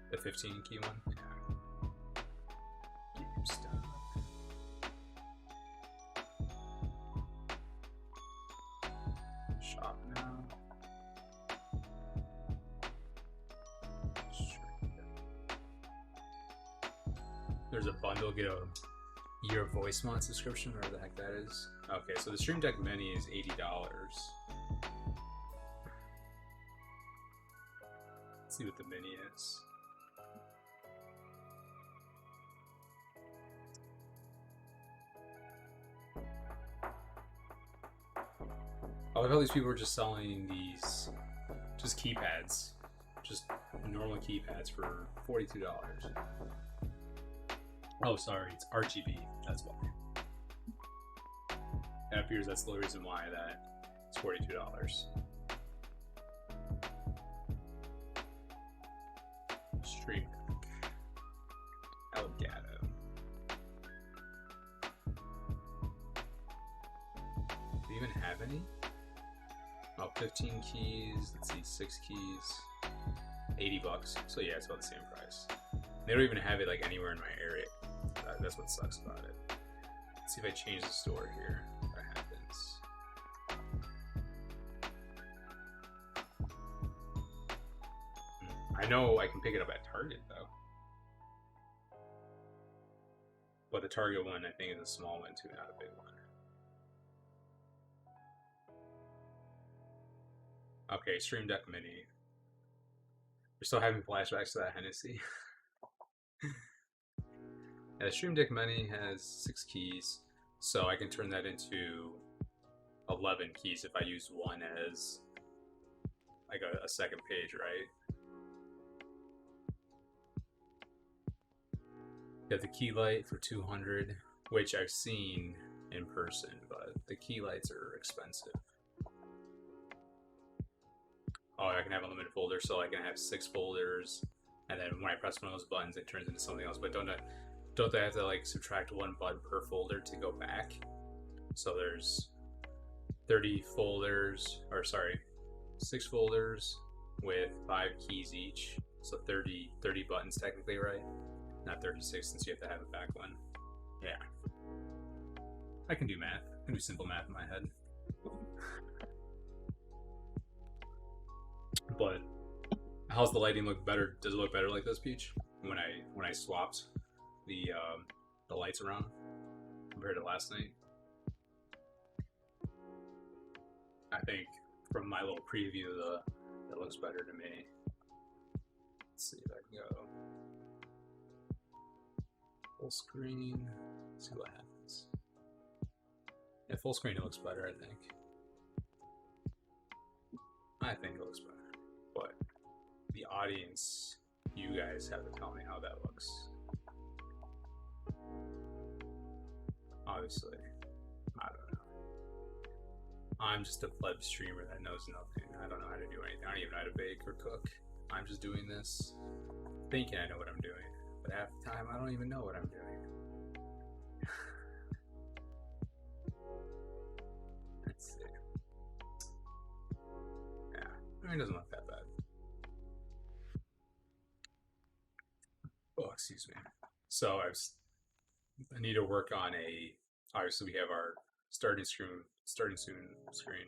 The 15 key one? Yeah. Keep him stuck. Shop now. There's a bundle, get a year voicemod subscription, whatever the heck that is. Okay, so the Stream Deck Mini is $80. Let's see what the Mini is. I like how these people are just selling these just keypads, just normal keypads for $42. Oh, sorry, it's RGB. That's why. It appears that's the reason why that it's $42. Stream Deck. Elgato. Do you even have any? Oh, 15 keys. Let's see, 6 keys. $80. So yeah, it's about the same price. They don't even have it like anywhere in my area. That's what sucks about it. Let's see if I change the store here. What happens? I know I can pick it up at Target though. But the Target one I think is a small one too, not a big one. Okay, Stream Deck Mini. We're still having flashbacks to that Hennessy. Yeah, the Stream Deck Mini has 6 keys, so I can turn that into 11 keys if I use one as like a second page, right? You have the key light for $200, which I've seen in person, but the key lights are expensive. Oh, I can have unlimited folders, so I can have 6 folders, and then when I press one of those buttons, it turns into something else. But don't I have to like subtract 1 button per folder to go back? So there's 30 folders, or sorry, 6 folders with 5 keys each, so 30 buttons technically, right? Not 36 since you have to have a back one. Yeah, I can do math. I can do simple math in my head. But how's the lighting look better? Does it look better like this, Peach? When I swapped the lights around compared to last night? I think from my little preview, that looks better to me. Let's see if I can go full screen. Let's see what happens. Yeah, full screen it looks better, I think. I think it looks better. But the audience, you guys have to tell me how that looks. Obviously, I don't know. I'm just a pleb streamer that knows nothing. I don't know how to do anything. I don't even know how to bake or cook. I'm just doing this thinking I know what I'm doing. But half the time, I don't even know what I'm doing. Let's see. Yeah, I mean, it doesn't look that bad. Oh, excuse me. So I need to work on obviously we have our starting soon screen.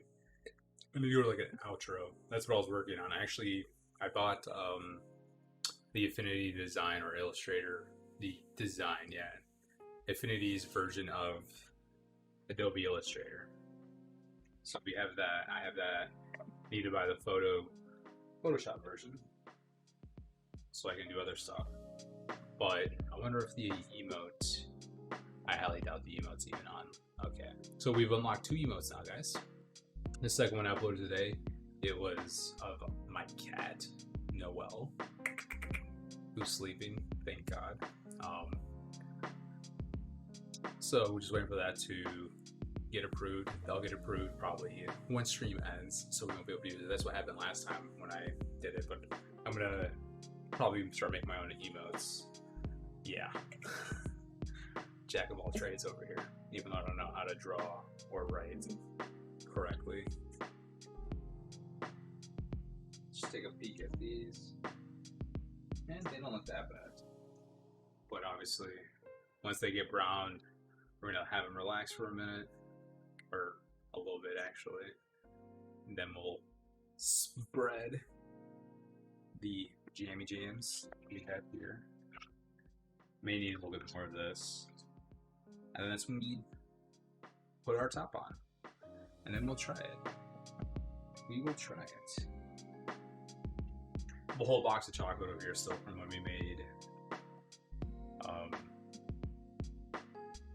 I need to go to like an outro. That's what I was working on. I bought the Affinity Design or Illustrator, the design, yeah. Affinity's version of Adobe Illustrator. So we have that. I have that. Need to buy the Photoshop version so I can do other stuff. But I wonder if the emote, I highly doubt the emote's even on. Okay, so we've unlocked 2 emotes now, guys. The second one I uploaded today, it was of my cat, Noelle, who's sleeping, thank God. So we're just waiting for that to get approved. They'll get approved probably when stream ends, so we won't be able to use it. That's what happened last time when I did it, but I'm gonna probably start making my own emotes. Yeah. Jack of all trades over here, even though I don't know how to draw or write correctly. Just take a peek at these. And they don't look that bad. But obviously, once they get brown, we're gonna have them relax for a minute, or a little bit actually, and then we'll spread the Jammie jams we have here. May need a little bit more of this, and then that's when we put our top on, and then we'll try it. We will try it. The whole box of chocolate over here still from when we made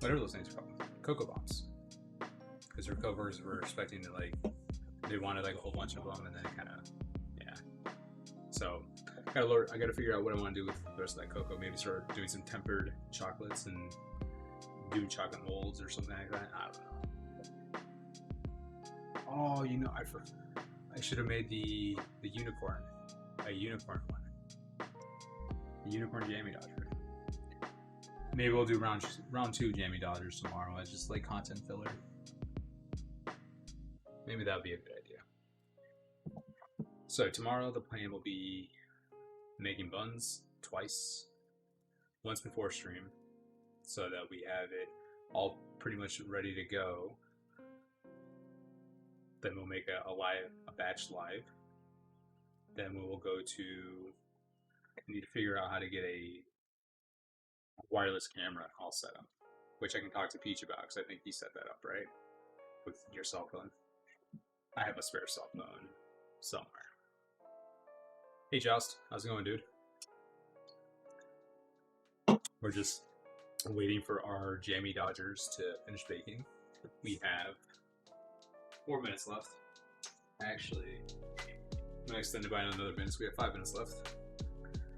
whatever those things are called, Cocoa Bombs, because our covers were expecting to they wanted a whole bunch of them, and then kind of, yeah. So I gotta figure out what I want to do with the rest of that cocoa. Maybe start doing some tempered chocolates and do chocolate molds or something like that. I don't know. Oh, I should have made the unicorn, a unicorn one, the unicorn Jammie Dodger. Maybe we'll do round 2 Jammie Dodgers tomorrow as just content filler. Maybe that would be a good idea. So tomorrow the plan will be making buns twice, once before stream, so that we have it all pretty much ready to go. Then we'll make a batch live. Then we will go to, need to figure out how to get a wireless camera all set up, which I can talk to Peach about, because I think he set that up, right? With your cell phone. I have a spare cell phone somewhere. Hey Joust, how's it going, dude? We're just waiting for our Jammie Dodgers to finish baking. We have 4 minutes left. Actually, I'm gonna extend it by another minute, so we have 5 minutes left,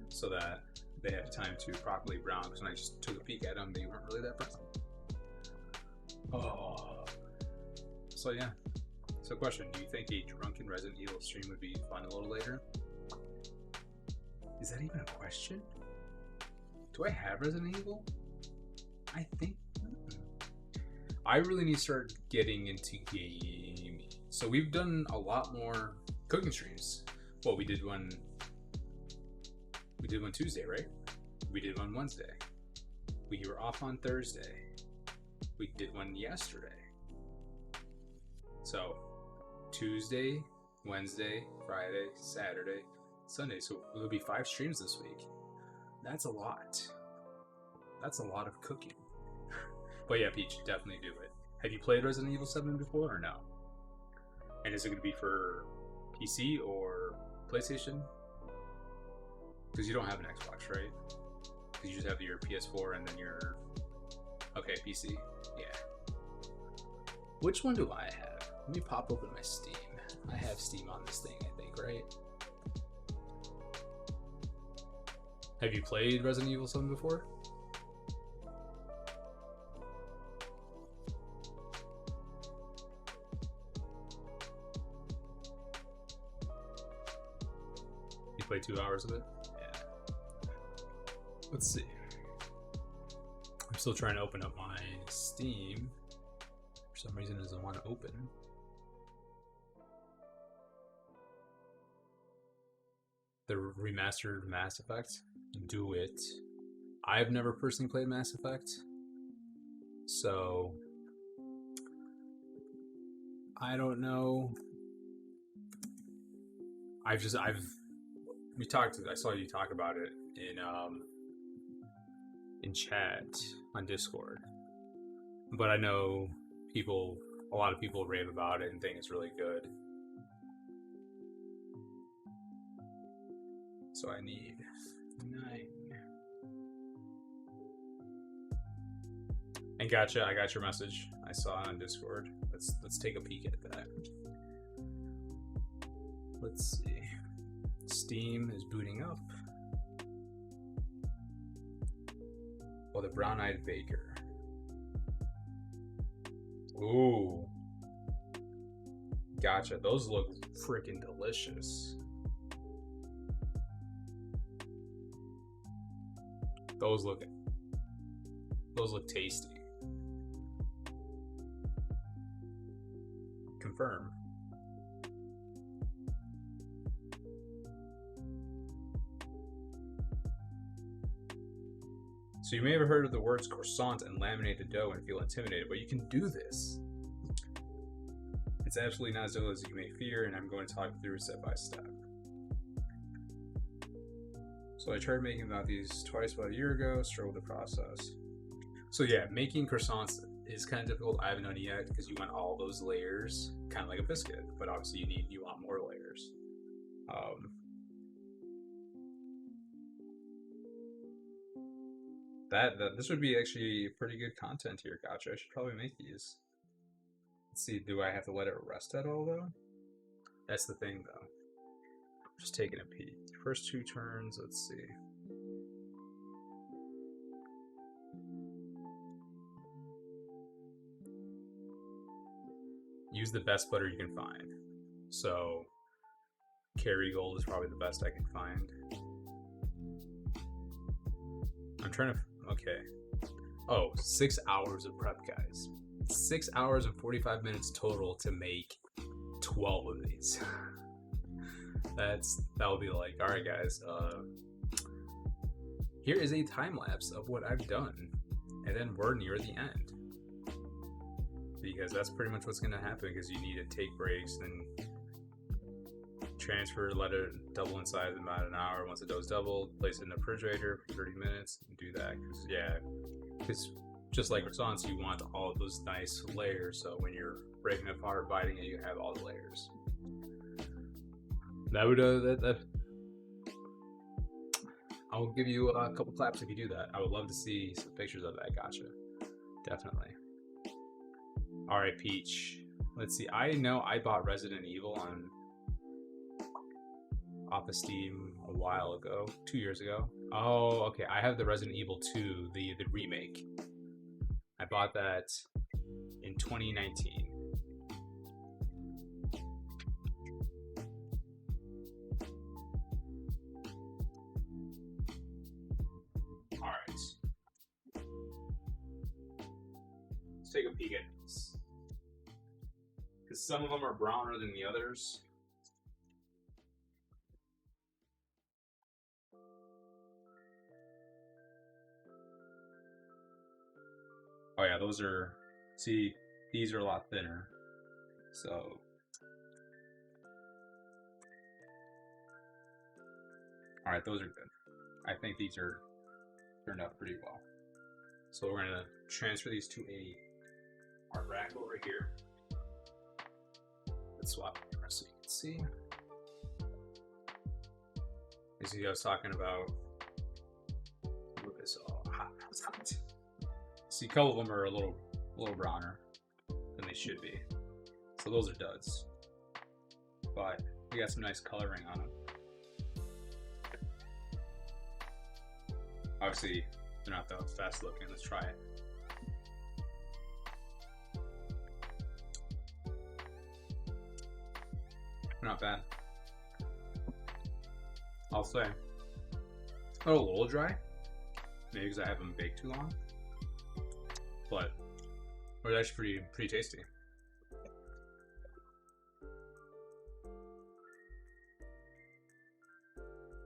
so that they have time to properly brown, because when I just took a peek at them, they weren't really that brown. Oh. So yeah. So question, do you think a drunken Resident Evil stream would be fun a little later? Is that even a question? Do I have Resident Evil? I think... I really need to start getting into gaming. So we've done a lot more cooking streams. Well, we did one Tuesday, right? We did one Wednesday. We were off on Thursday. We did one yesterday. So Tuesday, Wednesday, Friday, Saturday, Sunday. So it'll be 5 streams this week. That's a lot. That's a lot of cooking. But yeah, Peach, definitely do it. Have you played Resident Evil 7 before or no? And is it going to be for PC or PlayStation? Because you don't have an Xbox, right? Because you just have your PS4 and then your... Okay, PC. Yeah. Which one do I have? Let me pop open my Steam. I have Steam on this thing, I think, right? Have you played Resident Evil 7 before? You played 2 hours of it? Yeah. Let's see. I'm still trying to open up my Steam. For some reason it doesn't want to open. The remastered Mass Effect. Do it. I've never personally played Mass Effect, so I don't know. I saw you talk about it in chat on Discord, but I know a lot of people rave about it and think it's really good. So I need 9. And gotcha, I got your message. I saw it on Discord. Let's take a peek at that. Let's see. Steam is booting up. Oh, the Brown-Eyed Baker. Ooh. Gotcha. Those look freaking delicious. Those look tasty. Confirm. So you may have heard of the words croissant and laminate the dough and feel intimidated, but you can do this. It's absolutely not as difficult as you may fear, and I'm going to talk you through it step by step. So I tried making about these twice about a year ago, struggled with the process. So yeah, making croissants is kind of difficult. I haven't done it yet because you want all those layers, kind of like a biscuit, but obviously you want more layers. This would be actually pretty good content here. Gotcha. I should probably make these. Let's see, do I have to let it rest at all though? That's the thing though. Just taking a peek. First 2 turns, let's see. Use the best butter you can find. So, Kerrygold is probably the best I can find. I'm trying to, okay. Oh, 6 hours of prep, guys. 6 hours and 45 minutes total to make 12 of these. That'll be like, all right, guys. Here is a time lapse of what I've done, and then we're near the end because that's pretty much what's gonna happen. Because you need to take breaks, then transfer, let it double in size in about an hour. Once the dough's doubled, place it in the refrigerator for 30 minutes. And do that because just like croissants, you want all of those nice layers. So when you're breaking it apart, biting it, you have all the layers. That would I'll give you a couple claps if you do that. I would love to see some pictures of that. Gotcha. Definitely. All right, Peach. Let's see. I know I bought Resident Evil off of Steam a while ago, 2 years ago. Oh, okay. I have the Resident Evil 2, the remake. I bought that in 2019. All right. Let's take a peek at these. Because some of them are browner than the others. Oh yeah, those are, see, these are a lot thinner. So, all right, those are good. I think these are turned out pretty well. So we're gonna transfer these to our rack over here. Let's swap so you can see. As I was talking about, move this all hot. See, a couple of them are a little browner than they should be. So those are duds. But we got some nice coloring on them. Obviously, they're not that fast looking. Let's try it. Not bad. I'll say. Oh, a little dry. Maybe because I haven't baked too long. But they're actually pretty tasty.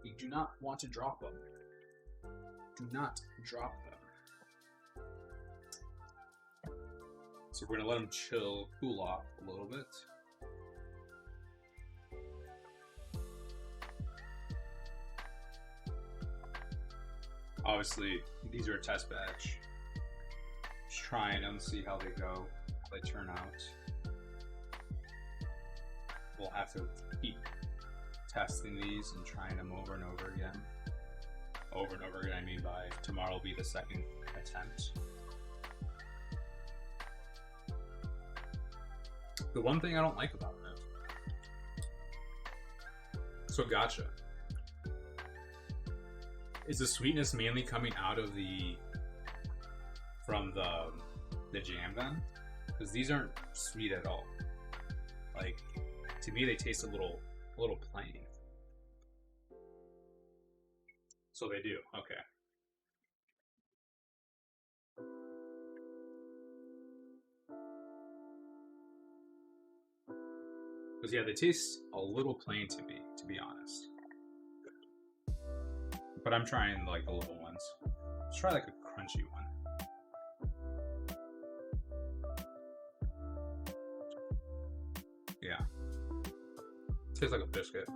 You do not want to drop them. Do not drop them. So we're gonna let them cool off a little bit. Obviously, these are a test batch. Just trying them, see how they go, how they turn out. We'll have to keep testing these and trying them over and over again. Over and over again, I mean by tomorrow will be the second attempt. The one thing I don't like about it, so gotcha, is the sweetness mainly coming out of from the jam then? because these aren't sweet at all. Like, to me, they taste a little plain. So they do. Okay. Because yeah, they taste a little plain to me, to be honest. But I'm trying like the little ones. Let's try like a crunchy one. Yeah. Tastes like a biscuit.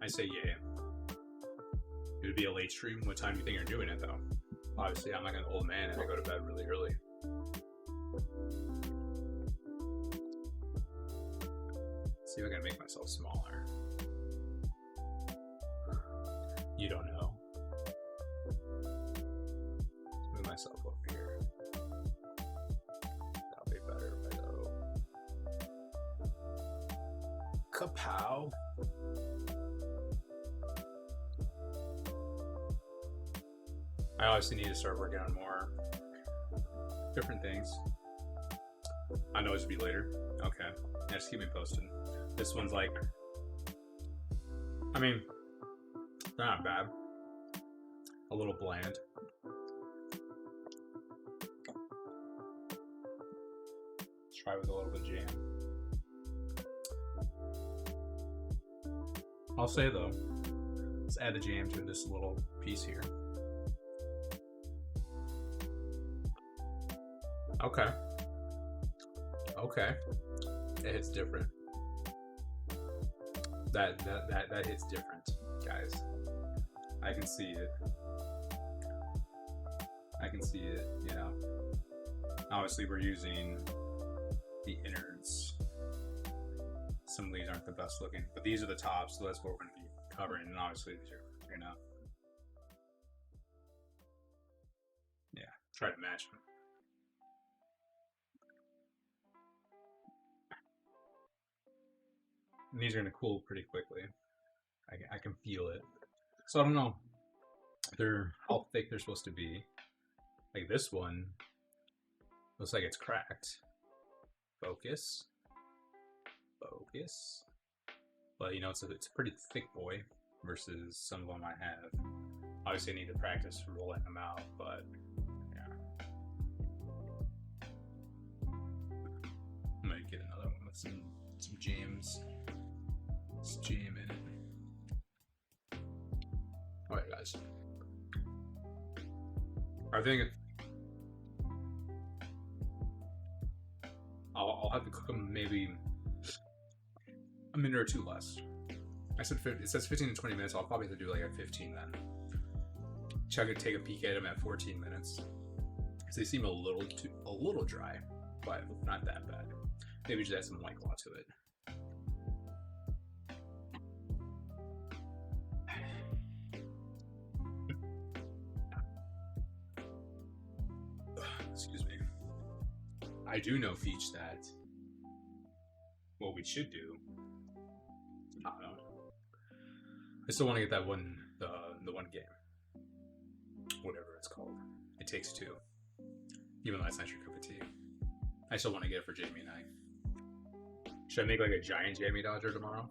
I say yeah. It would be a late stream. What time do you think you're doing it though? Obviously, I'm like an old man and I go to bed really early. See if I can make myself smaller. You don't know. Let's move myself over here. That'll be better if I go. Kapow. I obviously need to start working on more different things. I know it should be later. Okay. Yeah, just keep me posted. This one's like, I mean, they're not bad. A little bland. Let's try with a little bit of jam. I'll say though, let's add the jam to this little piece here. Okay. Okay. It hits different. That hits different, guys. I can see it. I can see it, you know. Obviously we're using the innards. Some of these aren't the best looking, but these are the tops, so that's what we're gonna be covering, and obviously these are, you know. Yeah, try to match them. And these are gonna cool pretty quickly. I can feel it. So I don't know how thick they're supposed to be. Like this one looks like it's cracked. Focus. Focus. But you know, it's a pretty thick boy versus some of them I have. Obviously I need to practice rolling them out, but yeah. I might get another one with some jams. Let's jam in it. Alright guys. I think I'll have to cook them maybe a minute or two less. I said it says 15 to 20 minutes. I'll probably have to do like a 15 then. Check it, take a peek at them at 14 minutes. Because they seem a little dry, but not that bad. Maybe just add some White Claw to it. Excuse me. I do know, Feach, that what we should do. I don't know. I still want to get that one, the one game, whatever it's called. It Takes Two. Even though that's not your cup of tea, I still want to get it for Jammie and I. Should I make like a giant Jammie Dodger tomorrow?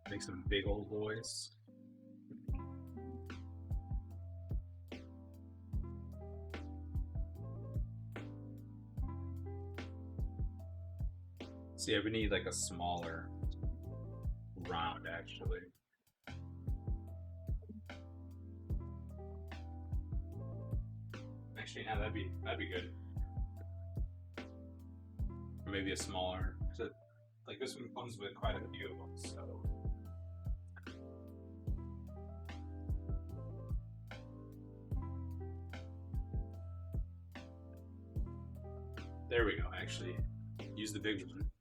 Make some big old boys. See, I would need like a smaller round actually. Actually, yeah, that'd be good. Or maybe a smaller. Like this one comes with quite a few of them, so. There we go. Actually, use the big one.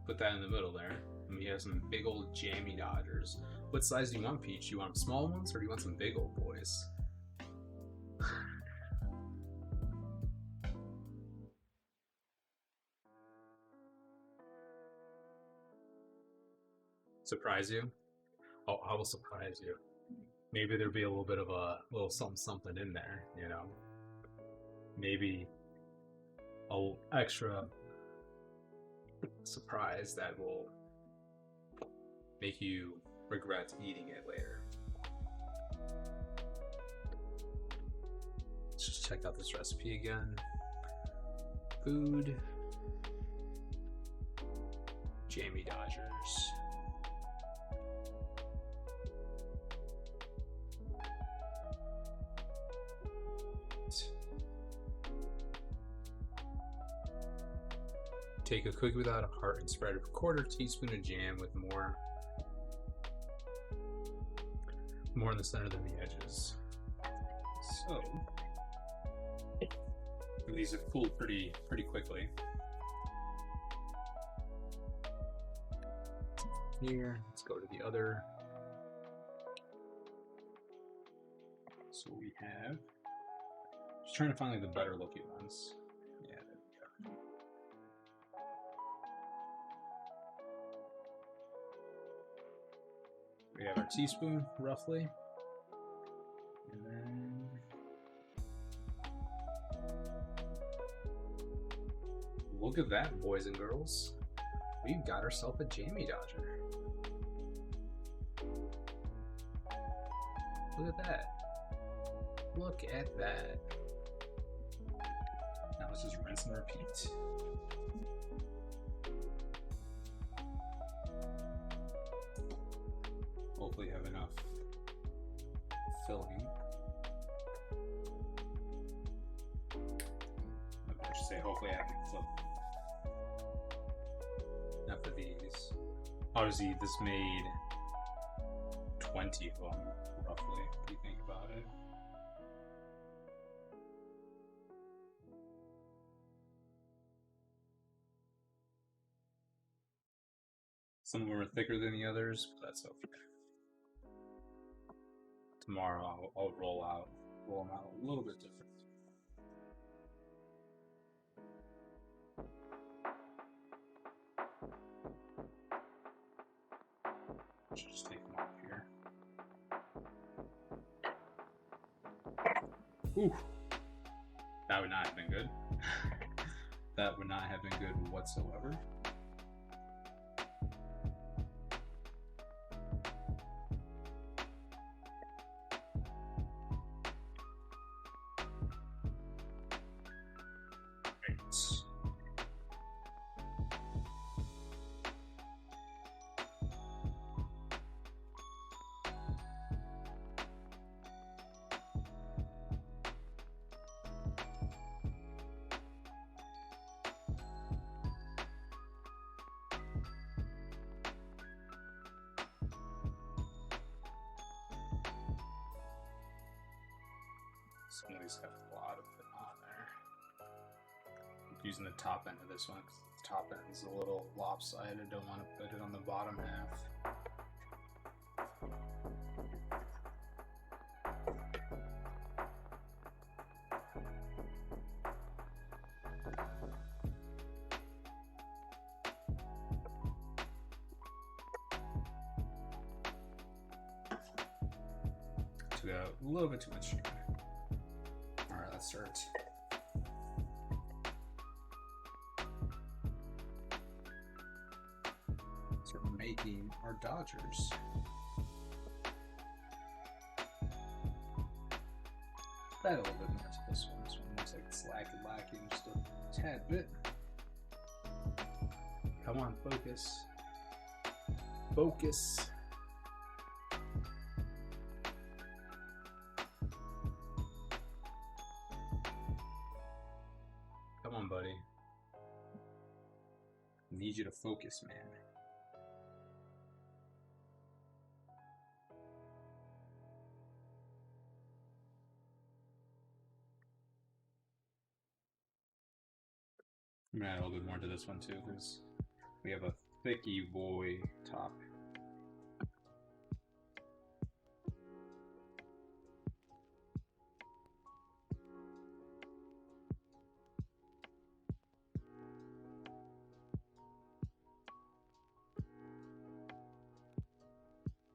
Put that in the middle there. And we have some big old Jammie Dodgers. What size do you want, Peach? You want small ones or do you want some big old boys? Surprise you? I will surprise you. Maybe there'll be a little bit of a little something in there, you know. Maybe a extra surprise that will make you regret eating it later. Let's just check out this recipe again. Food. Jammie Dodgers. Take a cookie without a heart and spread a quarter teaspoon of jam with more in the center than the edges. So these have cooled pretty quickly. Here, let's go to the other. So we have, just trying to find like the better looking ones. Yeah, there we go. We have our teaspoon, roughly. And then look at that, boys and girls. We've got ourselves a Jammie Dodger. Look at that. Look at that. Now let's just rinse and repeat. Hopefully have enough filling. I should say hopefully I have enough filling. Enough of these. Obviously this made 20 of them, roughly, if you think about it. Some of them are thicker than the others, but that's okay. Tomorrow I'll roll them out a little bit different. Should just take them off here. Ooh, that would not have been good. That would not have been good whatsoever. Some of these have a lot of it on there. I'm using the top end of this one because the top end is a little lopsided. I don't want to put it on the bottom half. Took out a little bit too much sugar. Alright, let's start. Start making our Dodgers. Add a little bit more to this one. This one looks like it's lacking just a tad bit. Come on, focus. Focus. Come on, buddy. Need you to focus, man. I'm gonna add a little bit more to this one too, because we have a thicky boy top.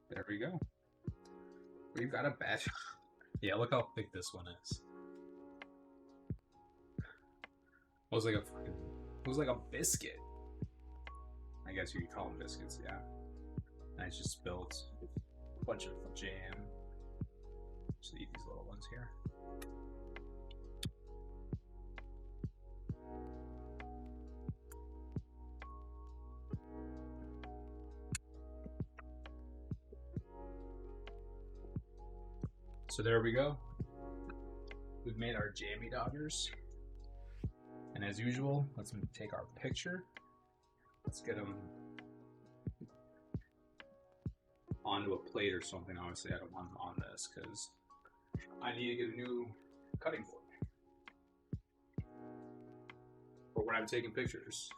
There. we go. We've got a batch. Yeah, look how thick this one is. It was like a biscuit. I guess you could call them biscuits, yeah. And I just spilled a bunch of jam. Just eat these little ones here. So there we go. We've made our Jammie Dodgers. And as usual, let's take our picture. Let's get them onto a plate or something. Obviously, I don't want them on this because I need to get a new cutting board for when I'm taking pictures.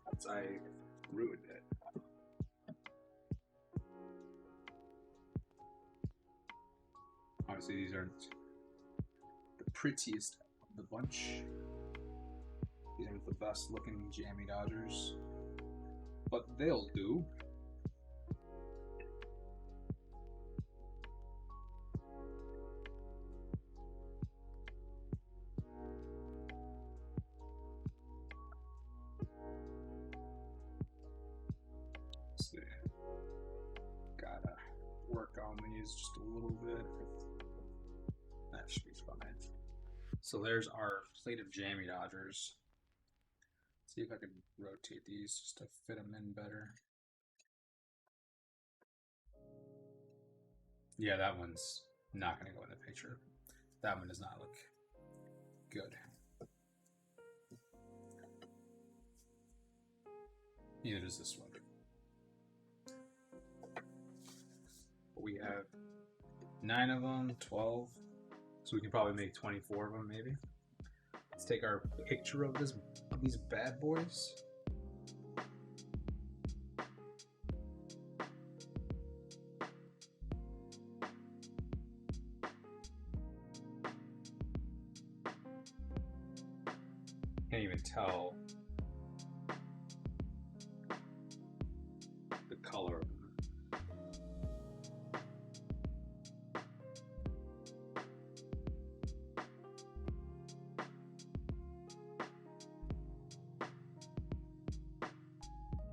That's I ruined it. Obviously, these aren't the prettiest of the bunch. These aren't the best looking Jammie Dodgers, but they'll do. Let's see. Gotta work on these just a little bit. That should be fine. So there's our plate of Jammie Dodgers. See if I can rotate these just to fit them in better. Yeah, that one's not going to go in the picture. That one does not look good. Neither does this one. But we have 9 of them, 12. So we can probably make 24 of them, maybe. Let's take our picture of these bad boys. Can't even tell the color of them.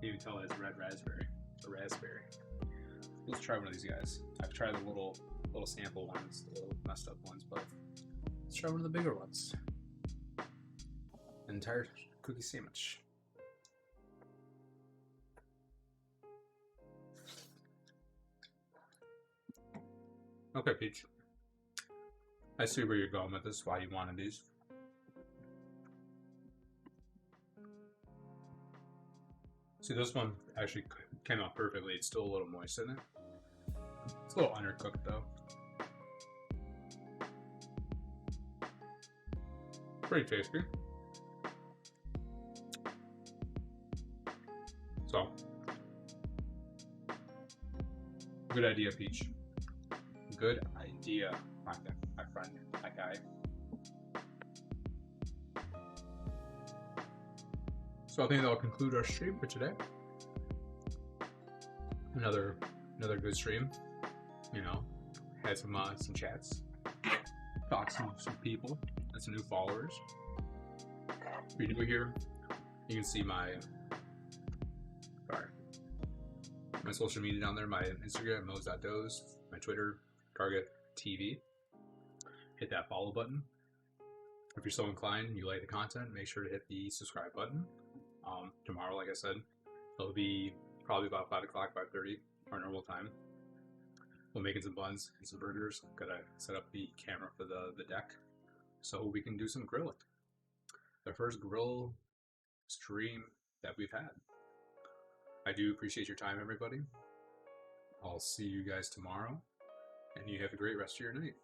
You can tell it's red raspberry or raspberry. Let's try one of these guys. I've tried the little sample ones, the little messed up ones, but let's try one of the bigger ones. An entire cookie sandwich. Okay, Peach. I see where you're going with this, why you wanted these. See, this one actually came out perfectly. It's still a little moist in it. It's a little undercooked though. Pretty tasty. So, good idea, Peach. Good idea, my friend, my guy. So I think that'll conclude our stream for today. Another good stream. You know, had some chats, talked to some people, and some new followers. If you're new here, you can see my social media down there. My Instagram, mos.does, my Twitter, Target TV. Hit that follow button. If you're so inclined and you like the content, make sure to hit the subscribe button. Tomorrow, like I said, it'll be probably about 5 o'clock, 5:30, our normal time. We're making some buns and some burgers. Gotta set up the camera for the deck so we can do some grilling. The first grill stream that we've had. I do appreciate your time, everybody. I'll see you guys tomorrow, and you have a great rest of your night.